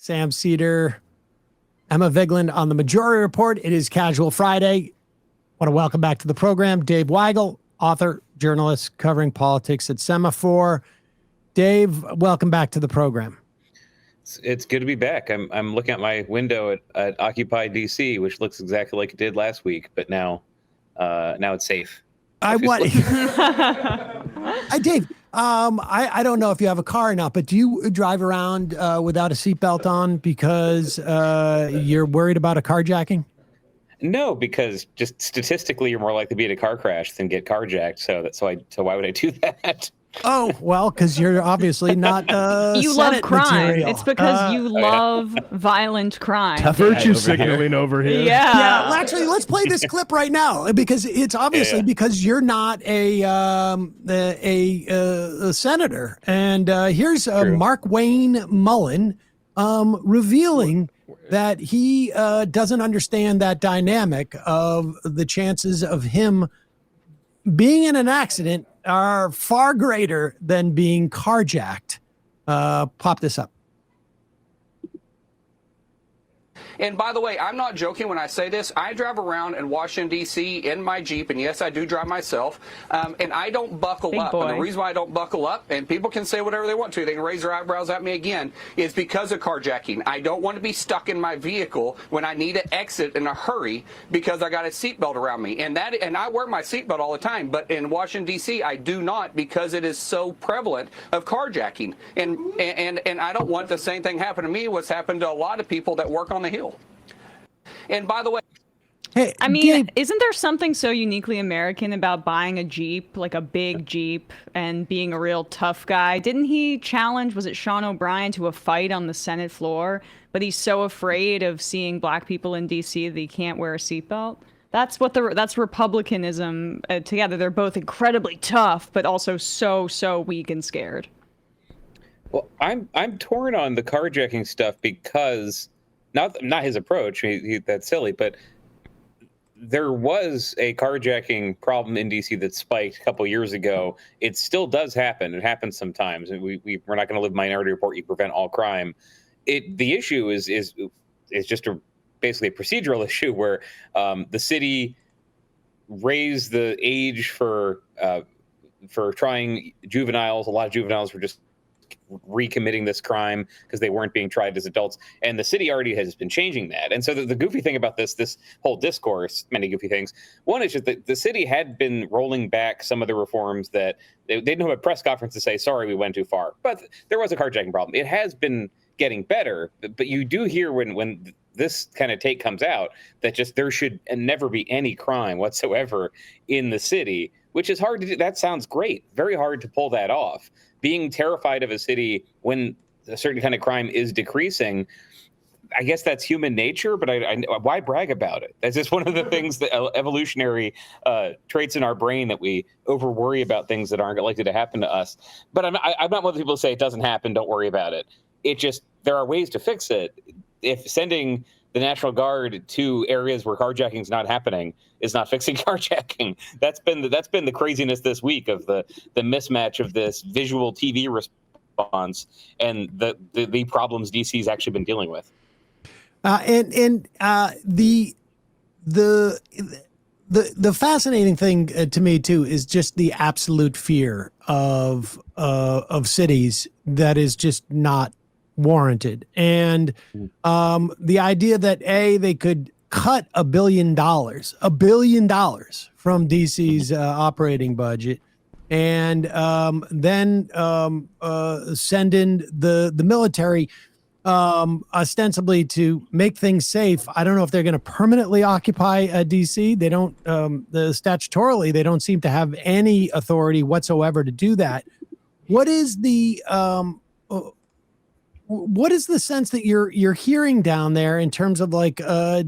Sam Seder, Emma Vigeland on the Majority Report. It is Casual Friday. Want to welcome back to the program Dave Weigel, author, journalist covering politics at Semafor. Dave, welcome back to the program. It's good to be back. I'm looking at my window at Occupy DC, which looks exactly like it did last week, but now it's safe. Dave, I don't know if you have a car or not, but do you drive around without a seatbelt on because you're worried about a carjacking? No, because just statistically, you're more likely to be in a car crash than get carjacked. So why would I do that? Oh, well, because you're obviously not you Senate love crime. material. It's because you love violent crime. Virtue signaling over here. Yeah. Well, actually, let's play this clip right now because it's obviously because you're not a senator. And here's Mark Wayne Mullen revealing that he doesn't understand that dynamic of the chances of him being in an accident are far greater than being carjacked. Pop this up. And by the way, I'm not joking when I say this. I drive around in Washington, D.C. in my Jeep, and yes, I do drive myself, and I don't buckle up. And the reason why I don't buckle up, and people can say whatever they want to, they can raise their eyebrows at me again, is because of carjacking. I don't want to be stuck in my vehicle when I need to exit in a hurry because I got a seatbelt around me. And I wear my seatbelt all the time, but in Washington, D.C., I do not because it is so prevalent of carjacking. And I don't want the same thing happen to me, what's happened to a lot of people that work on the Hill. And by the way, hey, I mean, isn't there something so uniquely American about buying a Jeep, like a big Jeep, and being a real tough guy? Didn't he challenge, was it Sean O'Brien, to a fight on the Senate floor? But he's so afraid of seeing black people in D.C. that he can't wear a seatbelt. That's republicanism together. They're both incredibly tough, but also so weak and scared. Well, I'm torn on the carjacking stuff because. Not his approach, that's silly, but there was a carjacking problem in D.C. that spiked a couple years ago. It still does happen. It happens sometimes. And we're not going to live Minority Report, you prevent all crime. The issue is just basically a procedural issue where the city raised the age for trying juveniles. A lot of juveniles were just recommitting this crime because they weren't being tried as adults, and the city already has been changing that. And so the goofy thing about this whole discourse, many goofy things, one is just that the city had been rolling back some of the reforms that they didn't have a press conference to say, sorry, we went too far, but there was a carjacking problem. It has been getting better, but you do hear when this kind of take comes out that just there should never be any crime whatsoever in the city, which is hard to do. That sounds great. Very hard to pull that off. Being terrified of a city when a certain kind of crime is decreasing, I guess that's human nature, but why brag about it? That's just one of the things, that evolutionary traits in our brain, that we over worry about things that aren't likely to happen to us. But I'm not one of the people who say it doesn't happen, don't worry about it. It just, there are ways to fix it. If sending the National Guard to areas where carjacking is not happening is not fixing carjacking. That's been the craziness this week of the mismatch of this visual TV response and the problems DC's actually been dealing with. The fascinating thing to me too is just the absolute fear of cities that is just not warranted. And the idea that they could cut $1 billion from DC's operating budget and then send in the military ostensibly to make things safe. I don't know if they're going to permanently occupy DC. They don't, statutorily, they don't seem to have any authority whatsoever to do that. What is the sense that you're hearing down there in terms of like, are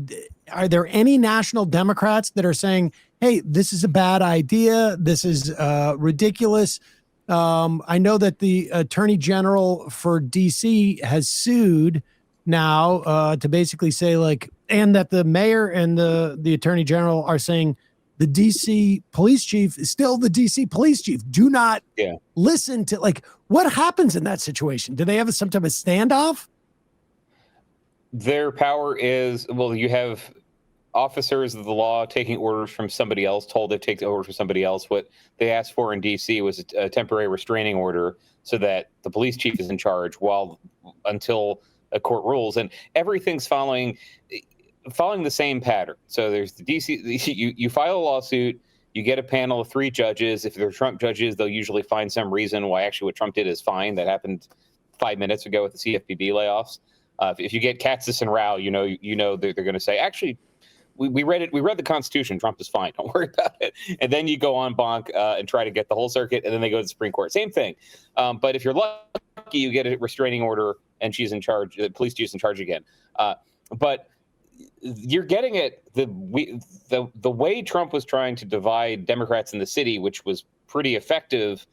there any national Democrats that are saying, hey, this is a bad idea, this is ridiculous? I know that the Attorney General for DC has sued now to basically say like, and that the mayor and the Attorney General are saying the DC police chief is still the DC police chief. Do not listen to, like, what happens in that situation? Do they have some type of standoff? Their power is, well, you have officers of the law taking orders from somebody else, told to take orders from somebody else. What they asked for in D.C. was a temporary restraining order so that the police chief is in charge until a court rules. And everything's following the same pattern. So there's the D.C. You file a lawsuit, you get a panel of 3 judges. If they're Trump judges, they'll usually find some reason why actually what Trump did is fine. That happened 5 minutes ago with the CFPB layoffs. If you get Katsas and Rao, you know they're going to say, actually, we read it. We read the Constitution. Trump is fine. Don't worry about it. And then you go on bonk and try to get the whole circuit, and then they go to the Supreme Court. Same thing. But if you're lucky, you get a restraining order, and she's in charge. The police chief's in charge again. But you're getting it the way Trump was trying to divide Democrats in the city, which was pretty effective,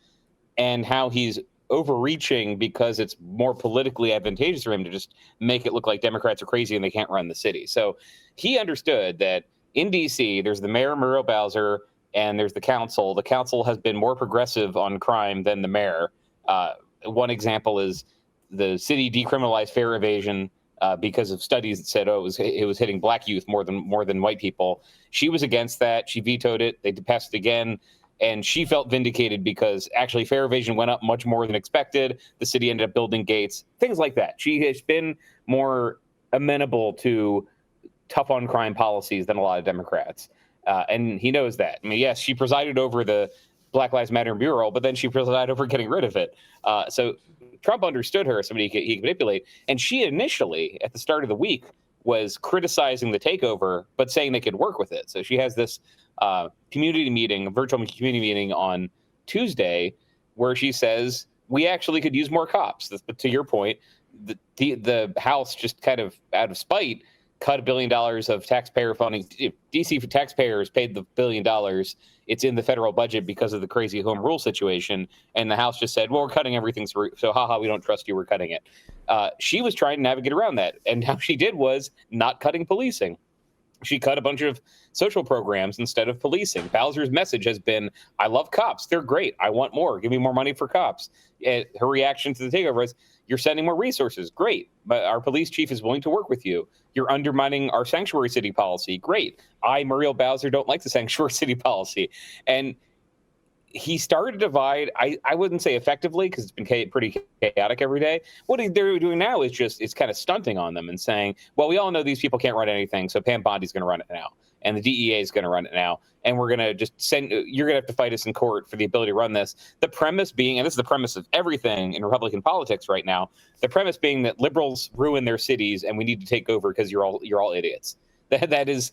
and how he's overreaching because it's more politically advantageous for him to just make it look like Democrats are crazy and they can't run the city. So he understood that in D.C., there's the mayor, Muriel Bowser, and there's the council. The council has been more progressive on crime than the mayor. One example is the city decriminalized fare evasion because of studies that said, it was hitting black youth more than white people. She was against that. She vetoed it. They passed it again. And she felt vindicated because actually fare evasion went up much more than expected. The city ended up building gates, things like that. She has been more amenable to tough on crime policies than a lot of Democrats. And he knows that. I mean, yes, she presided over the Black Lives Matter mural, but then she presided over getting rid of it. So Trump understood her, somebody he could manipulate. And she initially, at the start of the week, was criticizing the takeover, but saying they could work with it. So she has this community meeting, a virtual community meeting on Tuesday, where she says, we actually could use more cops. To your point, the House just kind of out of spite cut $1 billion of taxpayer funding. If DC for taxpayers paid the $1 billion. It's in the federal budget because of the crazy home rule situation. And the House just said, well, we're cutting everything. So haha, we don't trust you. We're cutting it. She was trying to navigate around that. And how she did was not cutting policing. She cut a bunch of social programs instead of policing. Bowser's message has been, I love cops. They're great. I want more. Give me more money for cops. And her reaction to the takeover is, you're sending more resources. Great. But our police chief is willing to work with you. You're undermining our sanctuary city policy. Great. Muriel Bowser, don't like the sanctuary city policy. And he started to divide, I wouldn't say effectively, because it's been pretty chaotic every day. What they're doing now is it's kind of stunting on them and saying, well, we all know these people can't run anything, so Pam Bondi's going to run it now. And the DEA is going to run it now. And we're going to just you're going to have to fight us in court for the ability to run this. The premise being, and this is the premise of everything in Republican politics right now, the premise being that liberals ruin their cities and we need to take over because you're all idiots. That is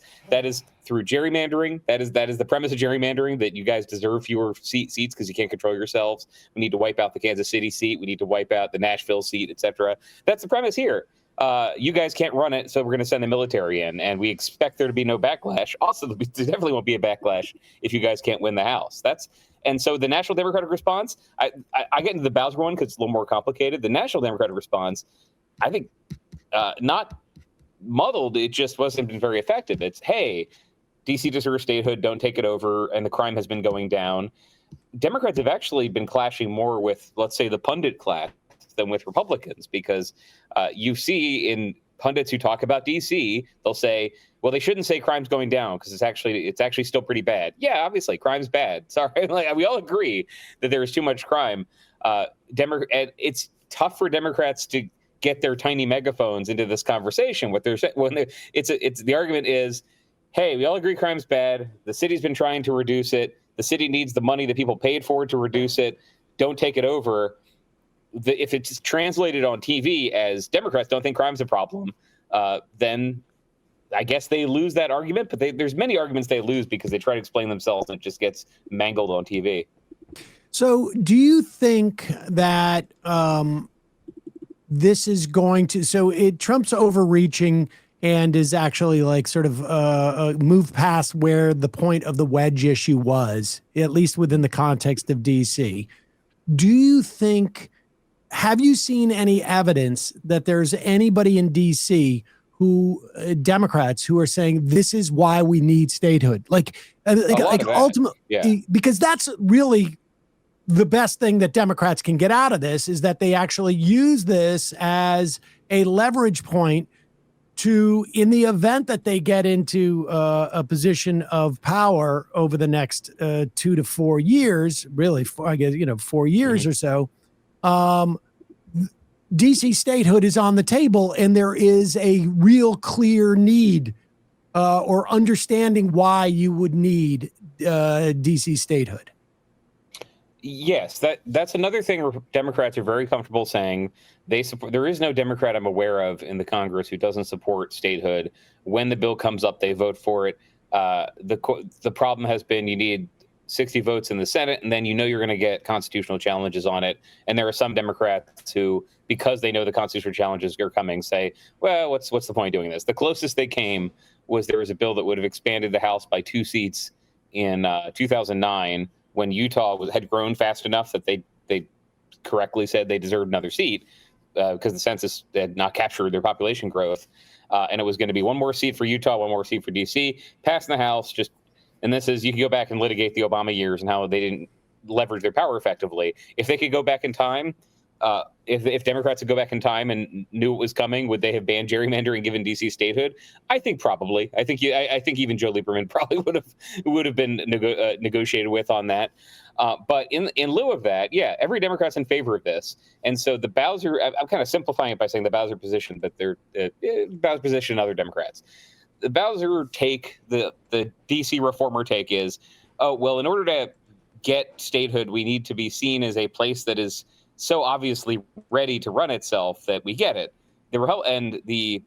through gerrymandering. That is the premise of gerrymandering, that you guys deserve fewer seats because you can't control yourselves. We need to wipe out the Kansas City seat. We need to wipe out the Nashville seat, etc. That's the premise here. You guys can't run it, so we're going to send the military in, and we expect there to be no backlash. Also, there definitely won't be a backlash if you guys can't win the House. And so the National Democratic response, I get into the Bowser one because it's a little more complicated. The National Democratic response, I think, not muddled, it just wasn't been very effective. It's, hey, DC deserves statehood, don't take it over, and the crime has been going down. Democrats have actually been clashing more with, let's say, the pundit class than with Republicans, because you see in pundits who talk about DC, they'll say, well, they shouldn't say crime's going down because it's actually still pretty bad. Yeah, obviously, crime's bad. Sorry, we all agree that there is too much crime. It's tough for Democrats to get their tiny megaphones into this conversation. The argument is, hey, we all agree crime's bad. The city's been trying to reduce it. The city needs the money that people paid for to reduce it. Don't take it over. If it's translated on TV as Democrats don't think crime's a problem, then I guess they lose that argument. But there's many arguments they lose because they try to explain themselves and it just gets mangled on TV. So do you think that this is going to, Trump's overreaching and is actually like sort of move past where the point of the wedge issue was, at least within the context of DC. Do you think, have you seen any evidence that there's anybody in DC Democrats who are saying this is why we need statehood? Ultimately, because that's really the best thing that Democrats can get out of this, is that they actually use this as a leverage point to, in the event that they get into a position of power over the next 2 to 4 years, really, I guess, 4 years or so, DC statehood is on the table, and there is a real clear need or understanding why you would need DC statehood. Yes, that's another thing where Democrats are very comfortable saying they support. There is no Democrat I'm aware of in the Congress who doesn't support statehood. When the bill comes up, they vote for it. The problem has been you need 60 votes in the Senate, and then you're going to get constitutional challenges on it. And there are some Democrats who, because they know the constitutional challenges are coming, say, well, what's the point of doing this? The closest they came was there was a bill that would have expanded the House by 2 seats in 2009 when Utah had grown fast enough that they correctly said they deserved another seat because the census had not captured their population growth. And it was going to be one more seat for Utah, one more seat for D.C., passed in the House, and this is, you can go back and litigate the Obama years and how they didn't leverage their power effectively. If they could go back in time, if Democrats would go back in time and knew it was coming, would they have banned gerrymandering, given DC statehood? I think probably. I think even Joe Lieberman probably would have been negotiated with on that. But in lieu of that, yeah, every Democrat's in favor of this. And so the Bowser, I'm kind of simplifying it by saying the Bowser position, but they're Bowser position and other Democrats. The Bowser take, the DC reformer take is, oh, well, in order to get statehood, we need to be seen as a place that is so obviously ready to run itself that we get it. And the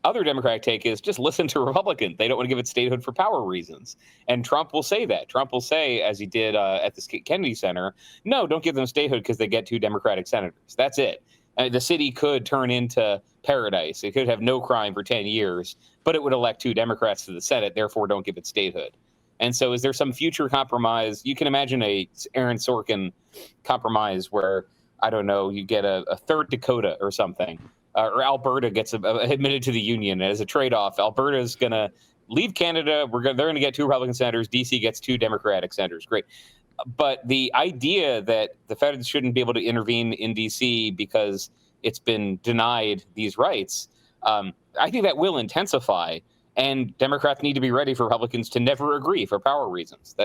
other Democratic take is just listen to Republicans. They don't want to give it statehood for power reasons. And Trump will say that. Trump will say, as he did at the Kennedy Center, no, don't give them statehood because they get 2 Democratic senators. That's it. The city could turn into paradise. It could have no crime for 10 years, but it would elect 2 Democrats to the Senate. Therefore, don't give it statehood. And so is there some future compromise? You can imagine a Aaron Sorkin compromise where, I don't know, you get a third Dakota or something, or Alberta gets admitted to the Union. As a trade-off, Alberta is going to leave Canada. They're going to get 2 Republican senators. DC gets 2 Democratic senators. Great. But the idea that the feds shouldn't be able to intervene in DC because it's been denied these rights, I think that will intensify. And Democrats need to be ready for Republicans to never agree for power reasons.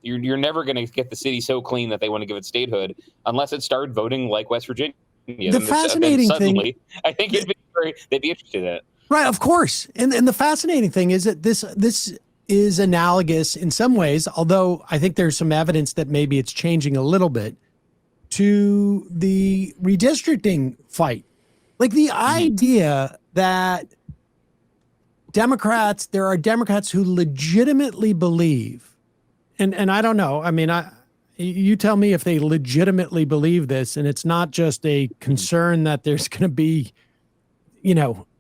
You're never going to get the city so clean that they want to give it statehood unless it started voting like West Virginia. The fascinating thing, I think they'd be interested in it. Right, of course. And the fascinating thing is that this is analogous in some ways, although I think there's some evidence that maybe it's changing a little bit, to the redistricting fight. Like the idea that there are Democrats who legitimately believe, and I don't know, I mean, you tell me if they legitimately believe this, and it's not just a concern that there's going to be,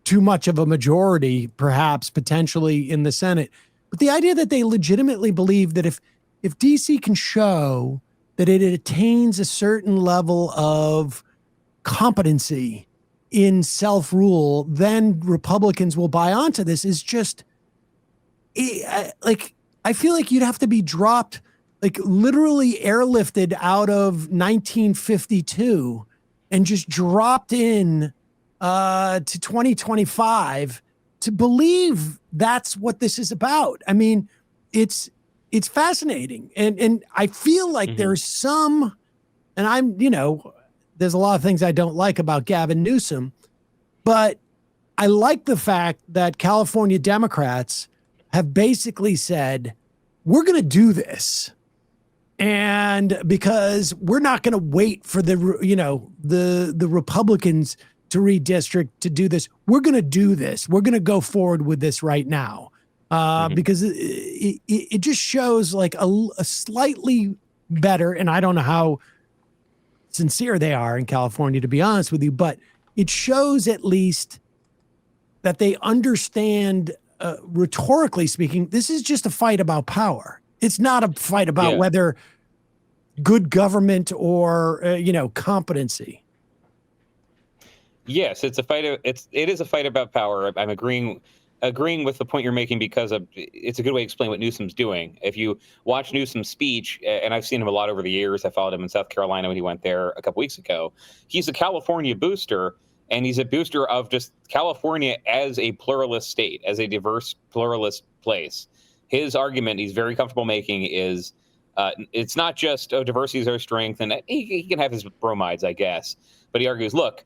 too much of a majority, perhaps potentially in the Senate, but the idea that they legitimately believe that if DC can show that it attains a certain level of competency in self-rule, then Republicans will buy onto this is just like, I feel like you'd have to be dropped, like literally airlifted out of 1952 and just dropped in to 2025 to believe that's what this is about. I mean, it's fascinating. And I feel like there's some, and there's a lot of things I don't like about Gavin Newsom, but I like the fact that California Democrats have basically said, we're going to do this. And because we're not going to wait for the Republicans to redistrict to do this, we're going to do this. We're going to go forward with this right now. Because it just shows like a slightly better, and I don't know how sincere they are in California, to be honest with you, but it shows at least that they understand, rhetorically speaking, this is just a fight about power. It's not a fight about whether good government or, competency. Yes, it's a fight. It is a fight about power. I'm agreeing with the point you're making because it's a good way to explain what Newsom's doing. If you watch Newsom's speech, and I've seen him a lot over the years, I followed him in South Carolina when he went there a couple weeks ago. He's a California booster, and he's a booster of just California as a pluralist state, as a diverse pluralist place. His argument he's very comfortable making is it's not just diversity is our strength, and he can have his bromides, I guess. But he argues, look,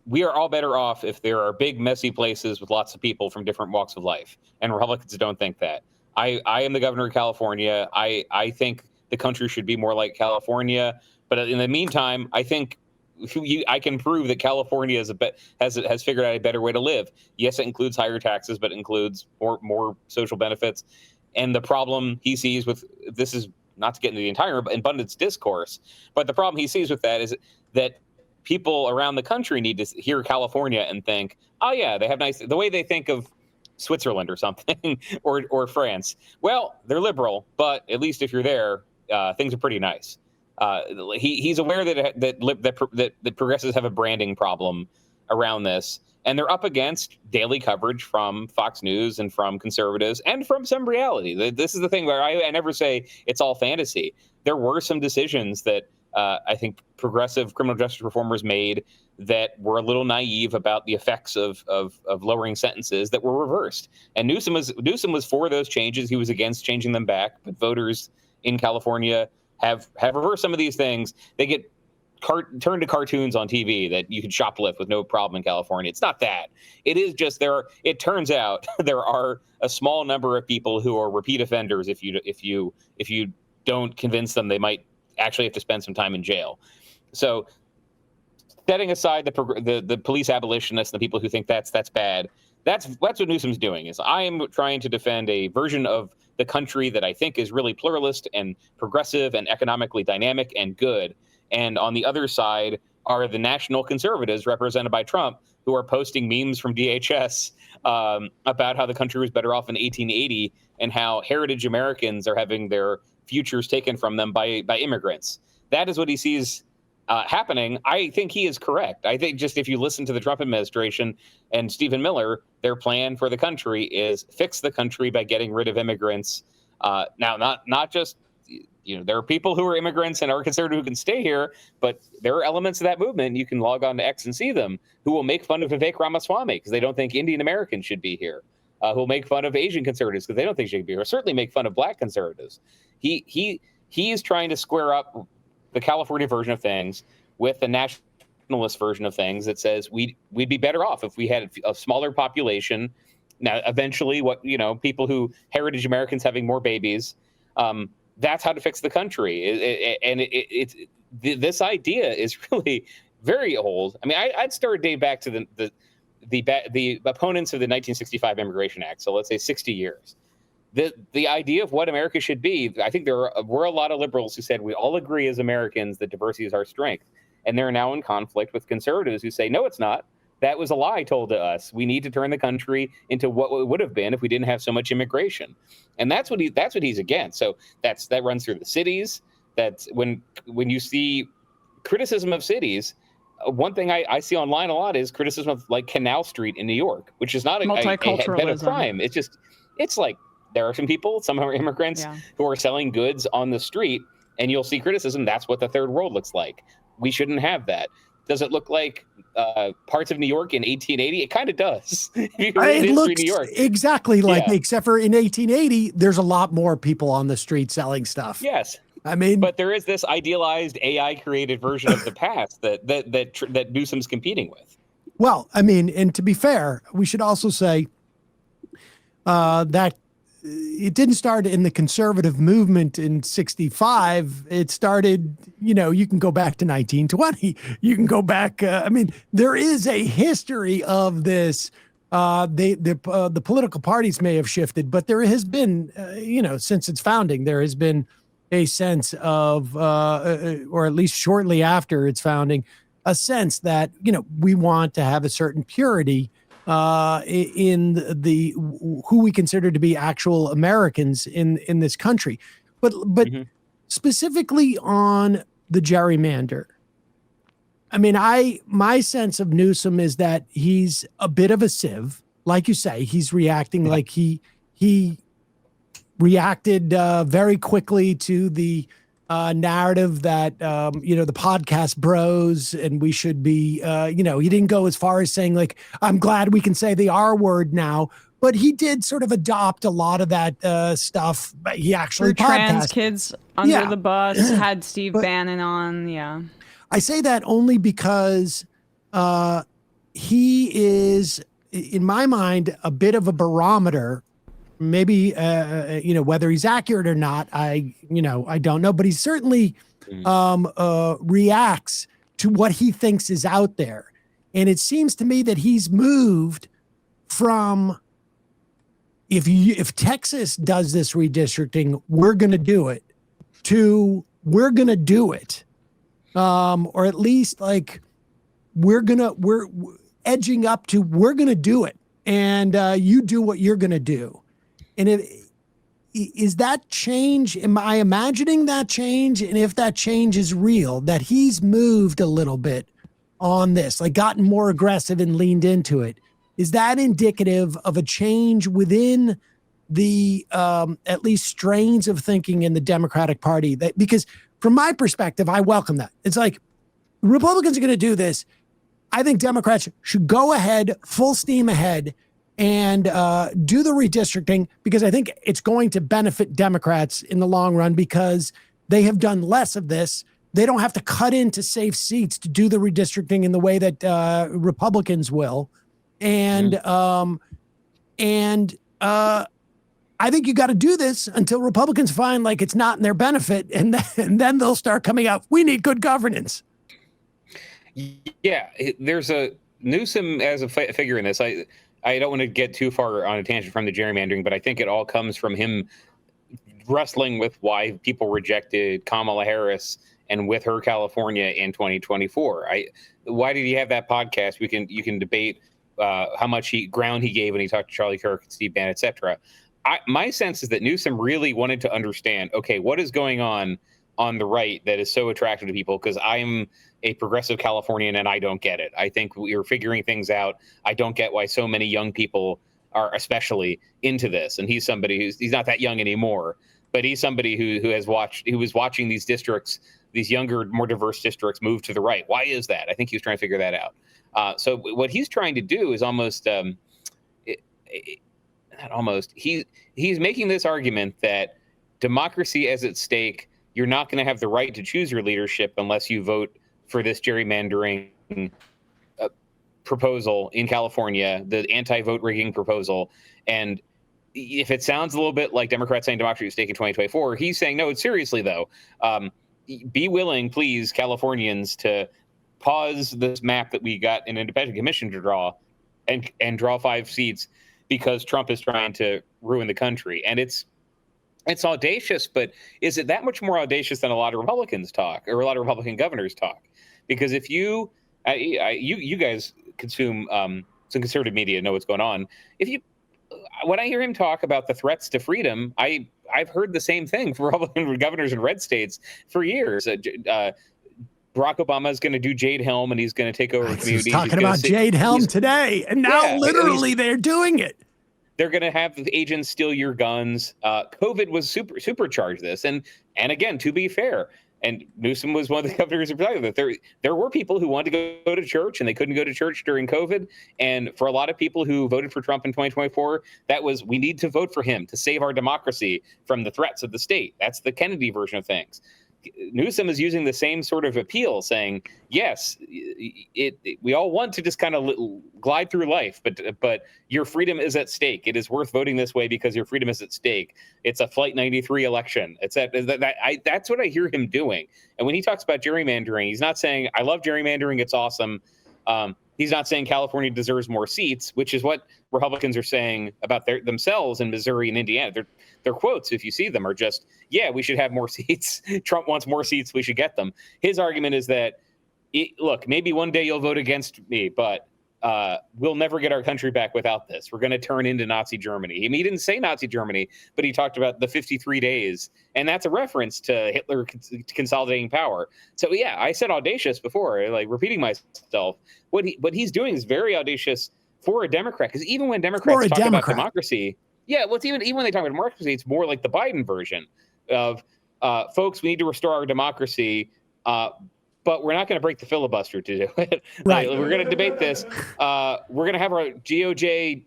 we are all better off if there are big, messy places with lots of people from different walks of life. And Republicans don't think that. I am the governor of California. I think the country should be more like California. But in the meantime, I think I can prove that California has figured out a better way to live. Yes, it includes higher taxes, but it includes more social benefits. And the problem he sees with this is not to get into the entire abundance discourse, but the problem he sees with that is that people around the country need to hear California and think, oh yeah, they have the way they think of Switzerland or something or France. Well, they're liberal, but at least if you're there, things are pretty nice. He's aware that progressives have a branding problem around this, and they're up against daily coverage from Fox News and from conservatives and from some reality. This is the thing where I never say it's all fantasy. There were some decisions that I think progressive criminal justice reformers made that were a little naive about the effects of lowering sentences that were reversed. And Newsom was for those changes. He was against changing them back, but voters in California have reversed some of these things. They get turned to cartoons on TV that you can shoplift with no problem in California. It's not that. It is just it turns out there are a small number of people who are repeat offenders. If you don't convince them, they might actually have to spend some time in jail. So setting aside the police abolitionists and the people who think that's bad, that's what Newsom's doing. Is I am trying to defend a version of the country that I think is really pluralist and progressive and economically dynamic and good. And on the other side are the national conservatives represented by Trump, who are posting memes from DHS about how the country was better off in 1880 and how heritage Americans are having their futures taken from them by immigrants. That is what he sees happening. I think he is correct. I think just if you listen to the Trump administration and Stephen Miller, their plan for the country is fix the country by getting rid of immigrants. Now, not just, there are people who are immigrants and are considered who can stay here, but there are elements of that movement. You can log on to X and see them who will make fun of Vivek Ramaswamy because they don't think Indian Americans should be here. Who will make fun of Asian conservatives because they don't think they should be here. Or certainly make fun of black conservatives. He is trying to square up the California version of things with the nationalist version of things that says we'd be better off if we had a smaller population. Now, eventually, people who heritage Americans having more babies. That's how to fix the country. This idea is really very old. I mean, I'd start dating back to the opponents of the 1965 Immigration Act. So let's say 60 years. The idea of what America should be, I think were a lot of liberals who said we all agree as Americans that diversity is our strength. And they're now in conflict with conservatives who say, no, it's not. That was a lie told to us. We need to turn the country into what it would have been if we didn't have so much immigration. And that's what he's against. So that runs through the cities. That's when you see criticism of cities. One thing I see online a lot is criticism of like Canal Street in New York, which is not a bed of crime. It's like there are some people, some are immigrants who are selling goods on the street, and you'll see criticism. That's what the third world looks like. We shouldn't have that. Does it look like parts of New York in 1880? It kind of does. It looks New York. Exactly like, except for in 1880, there's a lot more people on the street selling stuff. Yes. I mean, but there is this idealized AI-created version of the past that Newsom's competing with. Well, I mean, and to be fair, we should also say that it didn't start in the conservative movement in 65. It started, you can go back to 1920. You can go back. I mean, there is a history of this. The political parties may have shifted, but there has been, since its founding, there has been a sense of, or at least shortly after its founding, a sense that, we want to have a certain purity in the who we consider to be actual Americans in this country, but specifically on the gerrymander. I mean, my sense of Newsom is that he's a bit of a sieve, like you say. He's reacting like he reacted very quickly to the narrative that, the podcast bros and we should be, he didn't go as far as saying like, I'm glad we can say the R word now, but he did sort of adopt a lot of that stuff. He actually trans kids under the bus, had Steve Bannon on. Yeah. I say that only because he is, in my mind, a bit of a barometer. Maybe, whether he's accurate or not, I don't know, but he certainly reacts to what he thinks is out there. And it seems to me that he's moved from, if Texas does this redistricting, we're going to do it, to we're going to do it. Or at least like, we're edging up to, we're going to do it. And you do what you're going to do. And is that change, am I imagining that change? And if that change is real, that he's moved a little bit on this, like gotten more aggressive and leaned into it, is that indicative of a change within the at least strains of thinking in the Democratic Party? That, because from my perspective, I welcome that. It's like, Republicans are going to do this. I think Democrats should go ahead, full steam ahead, and do the redistricting, because I think it's going to benefit Democrats in the long run, because they have done less of this. They don't have to cut into safe seats to do the redistricting in the way that Republicans will. And I think you got to do this until Republicans find like it's not in their benefit, and then they'll start coming out, we need good governance. Yeah, there's a Newsom as a figure in this. I don't want to get too far on a tangent from the gerrymandering, but I think it all comes from him wrestling with why people rejected Kamala Harris and with her California in 2024. Why did he have that podcast? You can debate how much ground he gave when he talked to Charlie Kirk, Steve Bannon, etc. My sense is that Newsom really wanted to understand, okay, what is going on the right that is so attractive to people? Because I'm a progressive Californian and I don't get it. I think we're figuring things out. I don't get why so many young people are especially into this. And he's somebody he's not that young anymore, but he's somebody who was watching these districts, these younger, more diverse districts move to the right. Why is that? I think he was trying to figure that out. So what he's trying to do is he's making this argument that democracy is at stake. You're not going to have the right to choose your leadership unless you vote for this gerrymandering proposal in California, the anti-vote rigging proposal. And if it sounds a little bit like Democrats saying democracy is at stake in 2024, he's saying, no, seriously, though, be willing, please, Californians, to pause this map that we got an independent commission to draw and draw 5 seats because Trump is trying to ruin the country. And it's audacious, but is it that much more audacious than a lot of Republicans talk, or a lot of Republican governors talk? Because if you guys consume some conservative media, know what's going on. When I hear him talk about the threats to freedom, I've heard the same thing from Republican governors in red states for years. Barack Obama is going to do Jade Helm, and he's going to take over communities. He's talking about Jade Helm today, and now literally they're doing it. They're going to have agents steal your guns. COVID was supercharged this, and again, to be fair, and Newsom was one of the governors who that there were people who wanted to go to church and they couldn't go to church during COVID. And for a lot of people who voted for Trump in 2024, that was, we need to vote for him to save our democracy from the threats of the state. That's the Kennedy version of things. Newsom is using the same sort of appeal, saying, yes, we all want to just kind of glide through life, but your freedom is at stake. It is worth voting this way because your freedom is at stake. It's a Flight 93 election. That's what I hear him doing. And when he talks about gerrymandering, he's not saying, I love gerrymandering, it's awesome. He's not saying California deserves more seats, which is what Republicans are saying about themselves in Missouri and Indiana. Their quotes, if you see them, are just, yeah, we should have more seats. Trump wants more seats. We should get them. His argument is that, look, maybe one day you'll vote against me, but we'll never get our country back without this. We're going to turn into Nazi Germany. I mean, he didn't say Nazi Germany, but he talked about the 53 days. And that's a reference to Hitler consolidating power. So, yeah, I said audacious before, like repeating myself. What he's doing is very audacious for a Democrat, because even when Democrats talk about democracy, yeah, well, it's even when they talk about democracy, it's more like the Biden version of folks, we need to restore our democracy, but we're not going to break the filibuster to do it. Right. We're going to debate this. We're going to have our DOJ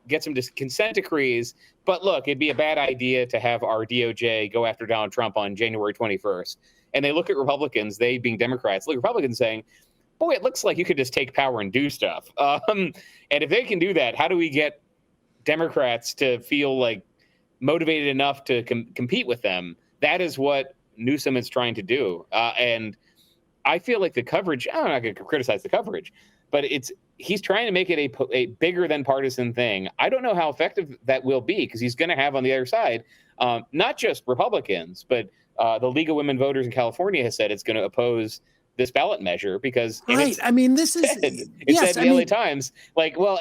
get some consent decrees. But look, it'd be a bad idea to have our DOJ go after Donald Trump on January 21st. And they look at Republicans, they being Democrats, look at Republicans saying, boy, it looks like you could just take power and do stuff. And if they can do that, how do we get Democrats to feel like motivated enough to compete with them? That is what Newsom is trying to do. And I feel like the coverage, I'm not going to criticize the coverage, but he's trying to make it a bigger than partisan thing. I don't know how effective that will be, because he's going to have on the other side, not just Republicans, but the League of Women Voters in California has said it's going to oppose this ballot measure because right. I mean, this is it said in the LA Times, like, well,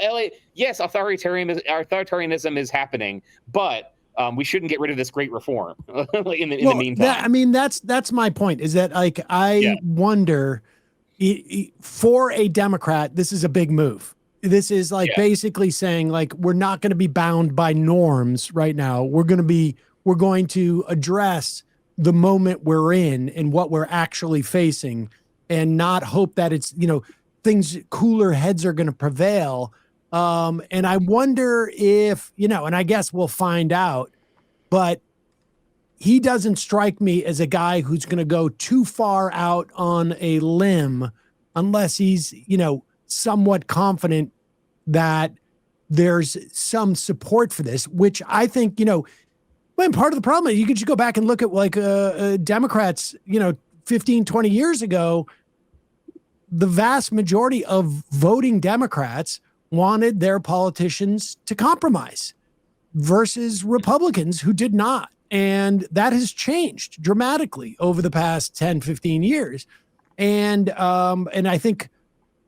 yes, authoritarianism is happening, but we shouldn't get rid of this great reform in the meantime. That's my point, is that like I wonder, for a Democrat, this is a big move. This is like basically saying, like, we're not going to be bound by norms right now. We're going to address the moment we're in and what we're actually facing, and not hope that it's, cooler heads are going to prevail. And I wonder if, and I guess we'll find out, but he doesn't strike me as a guy who's going to go too far out on a limb unless he's, somewhat confident that there's some support for this, which I think, when part of the problem is you could just go back and look at like Democrats, 15, 20 years ago, the vast majority of voting Democrats wanted their politicians to compromise versus Republicans who did not. And that has changed dramatically over the past 10, 15 years. And I think,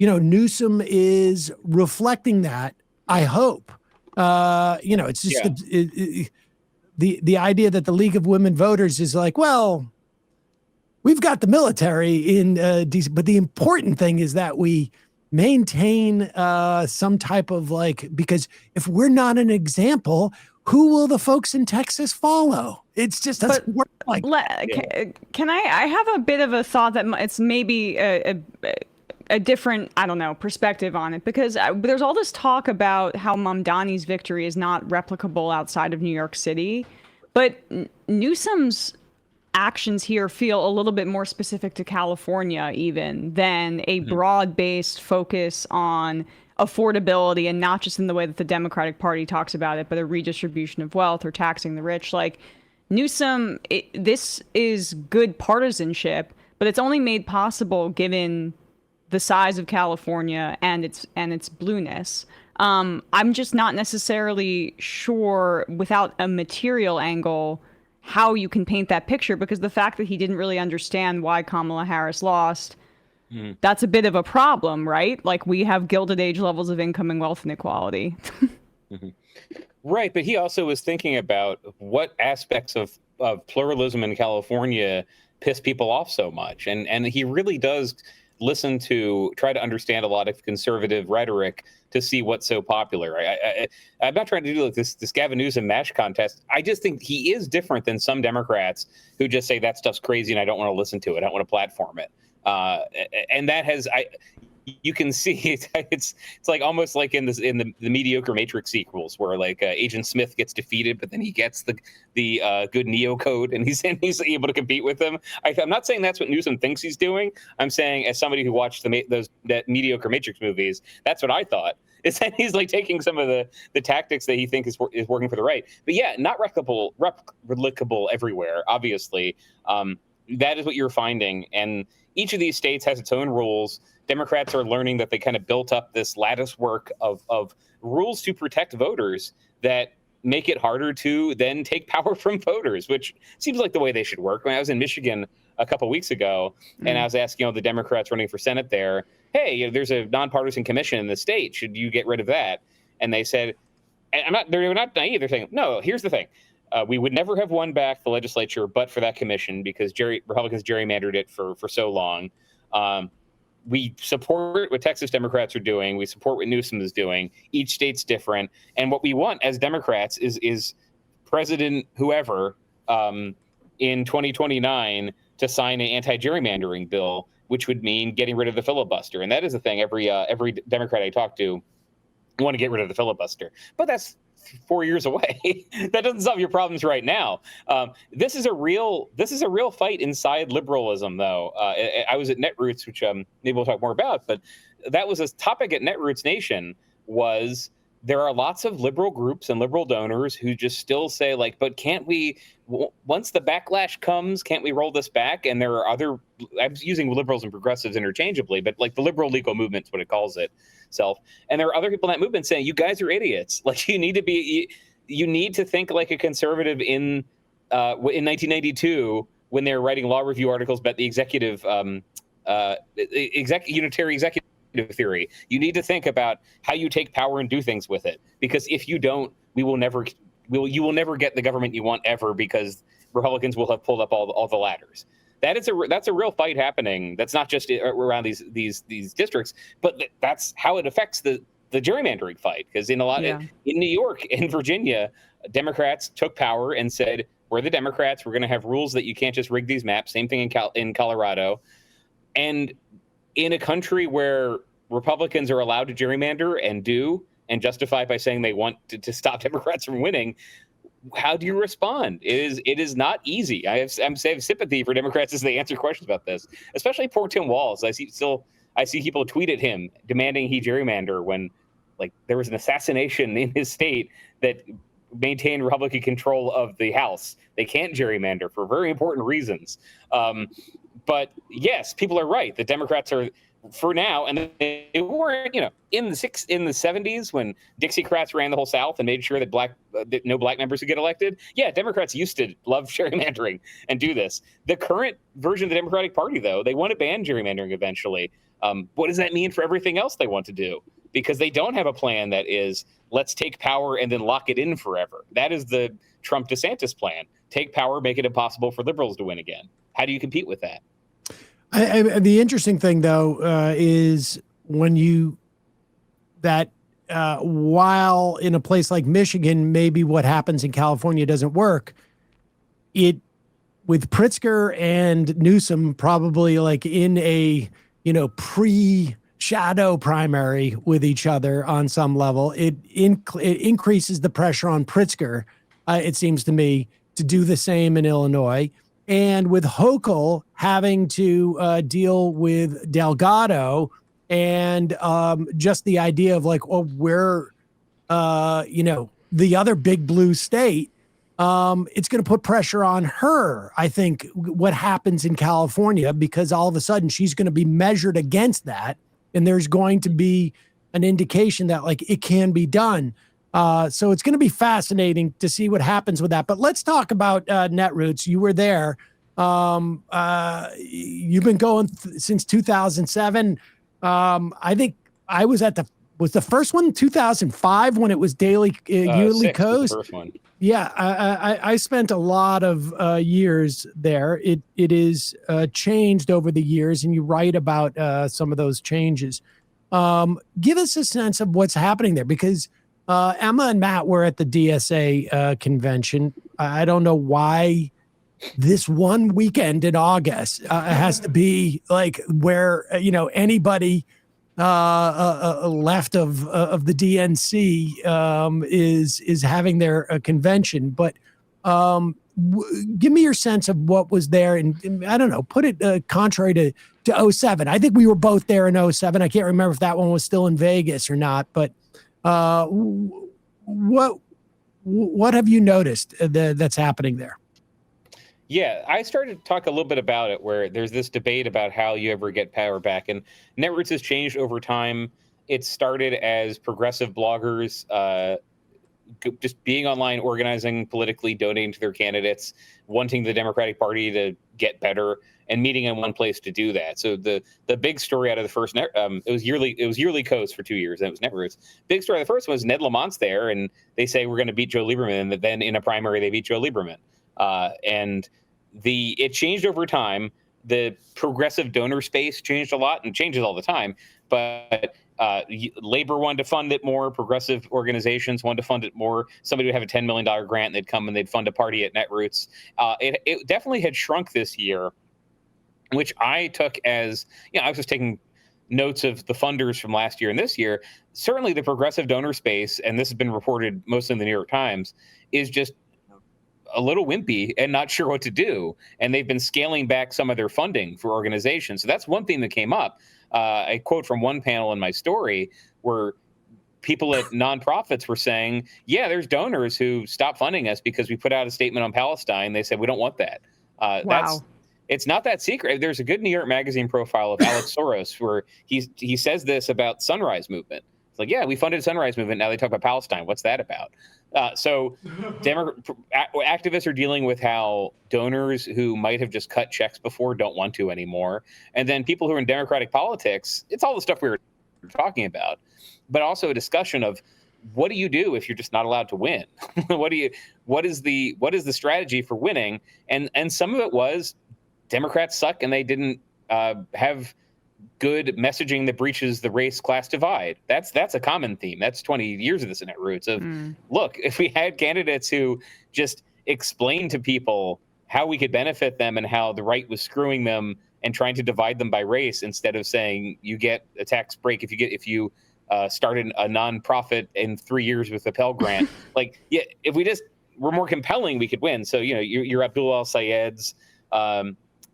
Newsom is reflecting that, I hope. It's just the idea that the League of Women Voters is like, well, we've got the military in DC, but the important thing is that we maintain some type of because if we're not an example, who will the folks in Texas follow? It's just doesn't work like that. Can I have a bit of a thought that it's maybe a different, perspective on it, because there's all this talk about how Mamdani's victory is not replicable outside of New York City, but Newsom's actions here feel a little bit more specific to California even than a broad-based focus on affordability, and not just in the way that the Democratic Party talks about it, but a redistribution of wealth or taxing the rich. Like Newsom, this is good partisanship, but it's only made possible given the size of California and its blueness. I'm just not necessarily sure, without a material angle, how you can paint that picture, because the fact that he didn't really understand why Kamala Harris lost, that's a bit of a problem, right? Like, we have Gilded Age levels of income and wealth inequality. Right, but he also was thinking about what aspects of pluralism in California piss people off so much. And he really does try to understand a lot of conservative rhetoric to see what's so popular. I'm not trying to do like this Gavin Newsom MASH contest. I just think he is different than some Democrats who just say that stuff's crazy and I don't want to listen to it. I don't want to platform it. And that has, you can see it's like almost like in the mediocre Matrix sequels where like Agent Smith gets defeated, but then he gets the good Neo code and he's able to compete with them. I'm not saying that's what Newsom thinks he's doing. I'm saying, as somebody who watched that mediocre Matrix movies, that's what I thought. Is that he's like taking some of the tactics that he thinks is working for the right. But yeah, not replicable everywhere. Obviously, that is what you're finding, and each of these states has its own rules. Democrats are learning that they kind of built up this lattice work of rules to protect voters that make it harder to then take power from voters, which seems like the way they should work. When I was in Michigan a couple of weeks ago, and I was asking the Democrats running for Senate there, hey, there's a nonpartisan commission in the state. Should you get rid of that? And they said, and they're not naive. They're saying, no, here's the thing. We would never have won back the legislature but for that commission, because Republicans gerrymandered it for so long. We support what Texas Democrats are doing. We support what Newsom is doing. Each state's different. And what we want as Democrats is President whoever in 2029 to sign an anti-gerrymandering bill, which would mean getting rid of the filibuster. And that is the thing. Every Democrat I talk to want to get rid of the filibuster, but that's 4 years away. That doesn't solve your problems right now. This is a real fight inside liberalism, though. I was at Netroots, which maybe we'll talk more about, but that was a topic at Netroots Nation. Was there are lots of liberal groups and liberal donors who just still say, like, but can't we, once the backlash comes, can't we roll this back? And there are other, I'm using liberals and progressives interchangeably, but like the liberal legal movement's what it calls itself. And there are other people in that movement saying, you guys are idiots. Like, you need to think like a conservative in 1992 when they were writing law review articles about the unitary executive theory. You need to think about how you take power and do things with it, because if you don't, you will never get the government you want ever, because Republicans will have pulled up all the ladders. That's a real fight happening. That's not just around these districts, but that's how it affects the gerrymandering fight. Because in New York and Virginia, Democrats took power and said, we're the Democrats, we're going to have rules that you can't just rig these maps. Same thing in Colorado. And in a country where Republicans are allowed to gerrymander and justify by saying they want to stop Democrats from winning, how do you respond? It is not easy. I have sympathy for Democrats as they answer questions about this, especially poor Tim Walz. I see people tweet at him demanding he gerrymander when, like, there was an assassination in his state that maintained Republican control of the House. They can't gerrymander for very important reasons. But yes, people are right. The Democrats are, for now, and they were, in the 70s when Dixiecrats ran the whole South and made sure that no black members would get elected. Yeah, Democrats used to love gerrymandering and do this. The current version of the Democratic Party, though, they want to ban gerrymandering eventually. What does that mean for everything else they want to do? Because they don't have a plan that is, let's take power and then lock it in forever. That is the Trump-DeSantis plan. Take power, make it impossible for liberals to win again. How do you compete with that? The interesting thing, though, is when while in a place like Michigan, maybe what happens in California doesn't work, with Pritzker and Newsom probably like in a, pre-shadow primary with each other on some level, it increases the pressure on Pritzker, it seems to me, to do the same in Illinois. And with Hochul having to deal with Delgado and just the idea of like, well, we're, the other big blue state, it's going to put pressure on her, I think, what happens in California, because all of a sudden she's going to be measured against that. And there's going to be an indication that like it can be done. So it's going to be fascinating to see what happens with that. But let's talk about Netroots. You were there. You've been going since 2007. I think I was was the first one 2005 when it was daily yearly coast. The first one. Yeah, I spent a lot of years there. It is changed over the years, and you write about some of those changes. Give us a sense of what's happening there, because Emma and Matt were at the DSA convention. I don't know why this one weekend in August has to be like where anybody left of the DNC is having their convention. But give me your sense of what was there, and I don't know, put it contrary to 07. I think we were both there in 07. I can't remember if that one was still in Vegas or not, but what have you noticed that's happening there? Yeah, I started to talk a little bit about it, where there's this debate about how you ever get power back. And Netroots has changed over time. It started as progressive bloggers just being online, organizing politically, donating to their candidates, wanting the Democratic Party to get better, and meeting in one place to do that. So the big story out of the first, it was yearly coast for 2 years, and it was Netroots. Big story of the first one was Ned Lamont's there, and they say we're going to beat Joe Lieberman, and then in a primary they beat Joe Lieberman. And it changed over time. The progressive donor space changed a lot, and changes all the time. But Labor wanted to fund it more. Progressive organizations wanted to fund it more. Somebody would have a $10 million grant, and they'd come and they'd fund a party at Netroots. It definitely had shrunk this year, which I took as, I was just taking notes of the funders from last year and this year. Certainly the progressive donor space, and this has been reported mostly in the New York Times, is just a little wimpy and not sure what to do. And they've been scaling back some of their funding for organizations. So that's one thing that came up. A quote from one panel in my story where people at nonprofits were saying, yeah, there's donors who stopped funding us because we put out a statement on Palestine. They said, we don't want that. Wow. It's not that secret. There's a good New York Magazine profile of Alex Soros where he says this about Sunrise Movement. It's like, yeah, we funded Sunrise Movement. Now they talk about Palestine. What's that about? So activists are dealing with how donors who might have just cut checks before don't want to anymore. And then people who are in Democratic politics, it's all the stuff we were talking about, but also a discussion of what do you do if you're just not allowed to win? What is the strategy for winning? And some of it was Democrats suck and they didn't have good messaging that breaches the race class divide. That's a common theme. That's 20 years of this in Netroots of look, if we had candidates who just explained to people how we could benefit them and how the right was screwing them and trying to divide them by race instead of saying you get a tax break if you started a nonprofit in 3 years with a Pell Grant. Like, yeah, if we just were more compelling, we could win. So, you're Abdul al-Sayed's,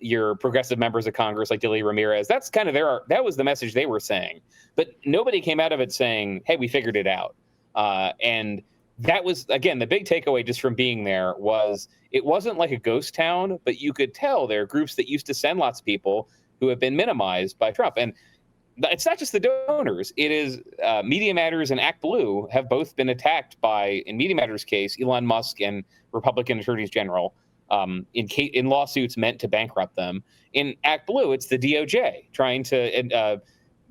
your progressive members of Congress like Dilly Ramirez, that's kind of that was the message they were saying. But nobody came out of it saying, hey, we figured it out. And that was, again, the big takeaway just from being there was it wasn't like a ghost town, but you could tell there are groups that used to send lots of people who have been minimized by Trump. And it's not just the donors. It is Media Matters and Act Blue have both been attacked by, in Media Matters' case, Elon Musk and Republican attorneys general in lawsuits meant to bankrupt them. In Act Blue, it's the DOJ trying to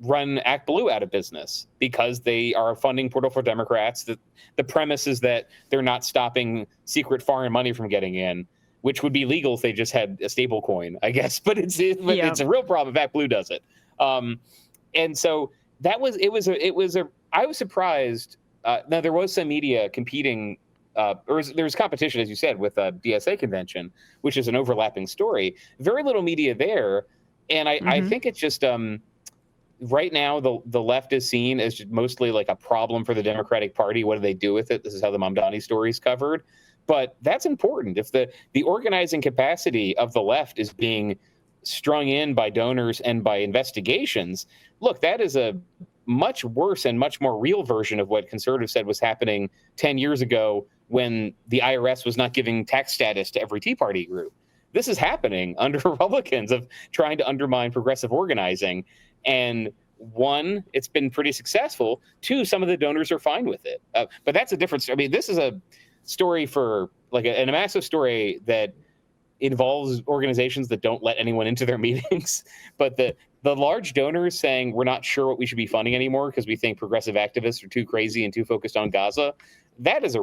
run Act Blue out of business because they are funding Portal for Democrats. The premise is that they're not stopping secret foreign money from getting in, which would be legal if they just had a stable coin, I guess. But it's a real problem if Act Blue does it. And so I was surprised. Now there was some media competing. There's competition, as you said, with a DSA convention, which is an overlapping story. Very little media there. And I think it's just right now the left is seen as mostly like a problem for the Democratic Party. What do they do with it? This is how the Mamdani story is covered. But that's important. If the organizing capacity of the left is being strung in by donors and by investigations, look, that is a much worse and much more real version of what conservatives said was happening 10 years ago when the IRS was not giving tax status to every Tea Party group. This is happening under Republicans of trying to undermine progressive organizing. And one, it's been pretty successful. Two, some of the donors are fine with it. But that's a difference. I mean, this is a story for like a massive story that involves organizations that don't let anyone into their meetings. But the large donors saying we're not sure what we should be funding anymore because we think progressive activists are too crazy and too focused on Gaza, that is